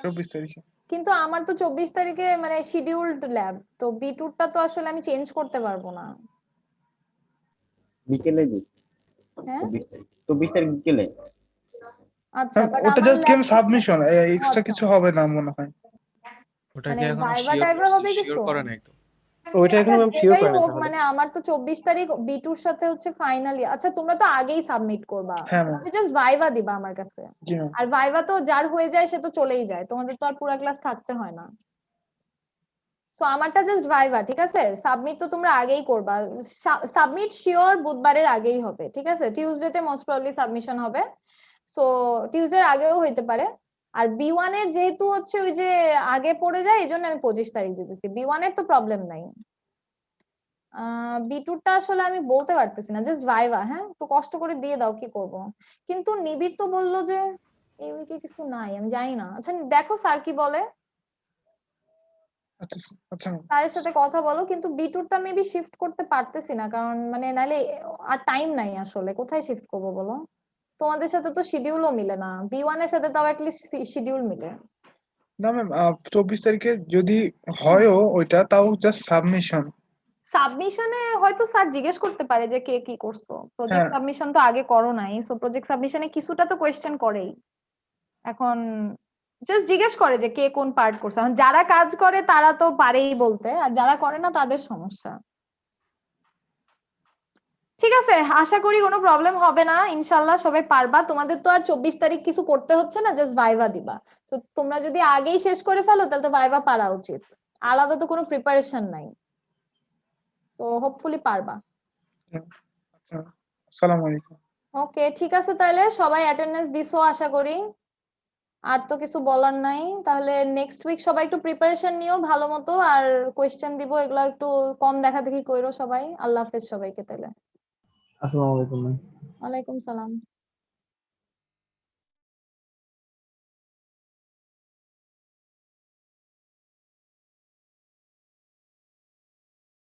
Speaker 4: 24 তারিখে।
Speaker 2: কিন্তু আমার তো 24 তারিখে মানে শিডিউলড ল্যাব, তো B2 টা তো আসলে আমি চেঞ্জ করতে পারবো না।
Speaker 11: বিকেলে জি,
Speaker 2: হ্যাঁ
Speaker 11: 24 তারিখ বিকেলে।
Speaker 2: আচ্ছা, বাট
Speaker 4: ওটা
Speaker 2: আমার
Speaker 4: just game
Speaker 2: lab
Speaker 4: submission, extra কিছু হবে না মনে হয়।
Speaker 1: ওটা
Speaker 2: মানে
Speaker 1: কি এখনো
Speaker 2: ভাইভা টাইভা হবে কিছু?
Speaker 1: শিওর করে নাই তো?
Speaker 6: ওইটা এখন ম্যাম শিওর
Speaker 2: যেটাই
Speaker 6: করে না
Speaker 2: হোক,
Speaker 6: তাহলে।
Speaker 2: মানে আমার তো 24 তারিখ B2 এর সাথে হচ্ছে ফাইনালি। আচ্ছা, তোমরা তো আগেই সাবমিট করবা,
Speaker 4: হ্যাঁ ম্যাম।
Speaker 2: তুমি জাস্ট ভাইভা দিবা আমার কাছে।
Speaker 4: জি ম্যাম।
Speaker 2: আর ভাইভা তো যার হয়ে যায় সে তো চলেই যায়, তোমাদের তো আর পুরো ক্লাস থাকতে হয় না। সো আমারটা জাস্ট ভাইভা, ঠিক আছে? সাবমিট তো তোমরা আগেই করবা, সাবমিট শিওর বুধবারের আগেই হবে, ঠিক আছে? টিউসডেতে মোস্ট প্রবাবলি সাবমিশন হবে, সো টিউসডে আগেও হইতে পারে। আর B1 এর যেহেতু হচ্ছে ওই যে আগে পড়ে যায়, এই জন্য আমি 25 তারিখ দিতেছি। B1 এর তো প্রবলেম নাই। B2 টা আসলে আমি বলতে পারতেছি না, জাস্ট ভাইভা। হ্যাঁ, একটু কষ্ট করে দিয়ে দাও, কি করব। কিন্তু নিবিড় তো বললো যে এই উইকে কিছু নাই, আমি জানি না। আচ্ছা দেখো স্যার কি বলে,
Speaker 4: আচ্ছা
Speaker 2: স্যারের সাথে কথা বলো। কিন্তু B2 টা মেবি শিফট করতে পারতেছি না, কারণ মানে নাইলে আর টাইম নাই আসলে, কোথায় শিফট করবো বলো? তোমাদের সাথে তো শিডিউলও মিলে না, B1 এর সাথে তাও অ্যাটলিস্ট শিডিউল মিলে।
Speaker 4: না ম্যাম, 24 তারিখে যদি হয়ও ওইটা, তাও জাস্ট সাবমিশন।
Speaker 2: সাবমিশনে হয়তো স্যার জিজ্ঞেস করতে পারে যে কে কি করছো। প্রজেক্ট সাবমিশন তো আগে করো নাই, সো প্রজেক্ট সাবমিশনে কিছুটা তো কোয়েশ্চেন করেই। এখন জাস্ট জিজ্ঞেস করে যে কে কোন পার্ট করছে। এখন যারা কাজ করে তারা তো পারেই বলতে, আর যারা করে না তাদের সমস্যা। ঠিক আছে, আশা করি কোনো প্রবলেম হবে না, ইনশাল্লাহ সবাই পারবা। তোমাদের তো আর 24 তারিখ কিছু করতে হচ্ছে না, জাস্ট ভাইভা দিবা। তো তোমরা যদি আগেই শেষ করে ফেলো তাহলে তো ভাইভা পারা উচিত, আলাদা তো কোনো প্রিপারেশন নাই। সো হোপফুলি পারবা।
Speaker 4: আচ্ছা, আসসালামু আলাইকুম।
Speaker 2: ওকে, ঠিক আছে, তাহলে সবাই অ্যাটেন্ডেন্স দিছো আশা করি। আর তো কিছু বলার নাই, তাহলে নেক্সট উইক সবাই একটু প্রিপারেশন নিও ভালো মতো, আর কোয়েশ্চেন দিব এগুলো একটু কম দেখা দেখি কইরো সবাই। আল্লাহ হাফেজ সবাইকে তাহলে।
Speaker 9: আসসালামু আলাইকুম ম্যাম।
Speaker 2: ওয়ালাইকুম সালাম।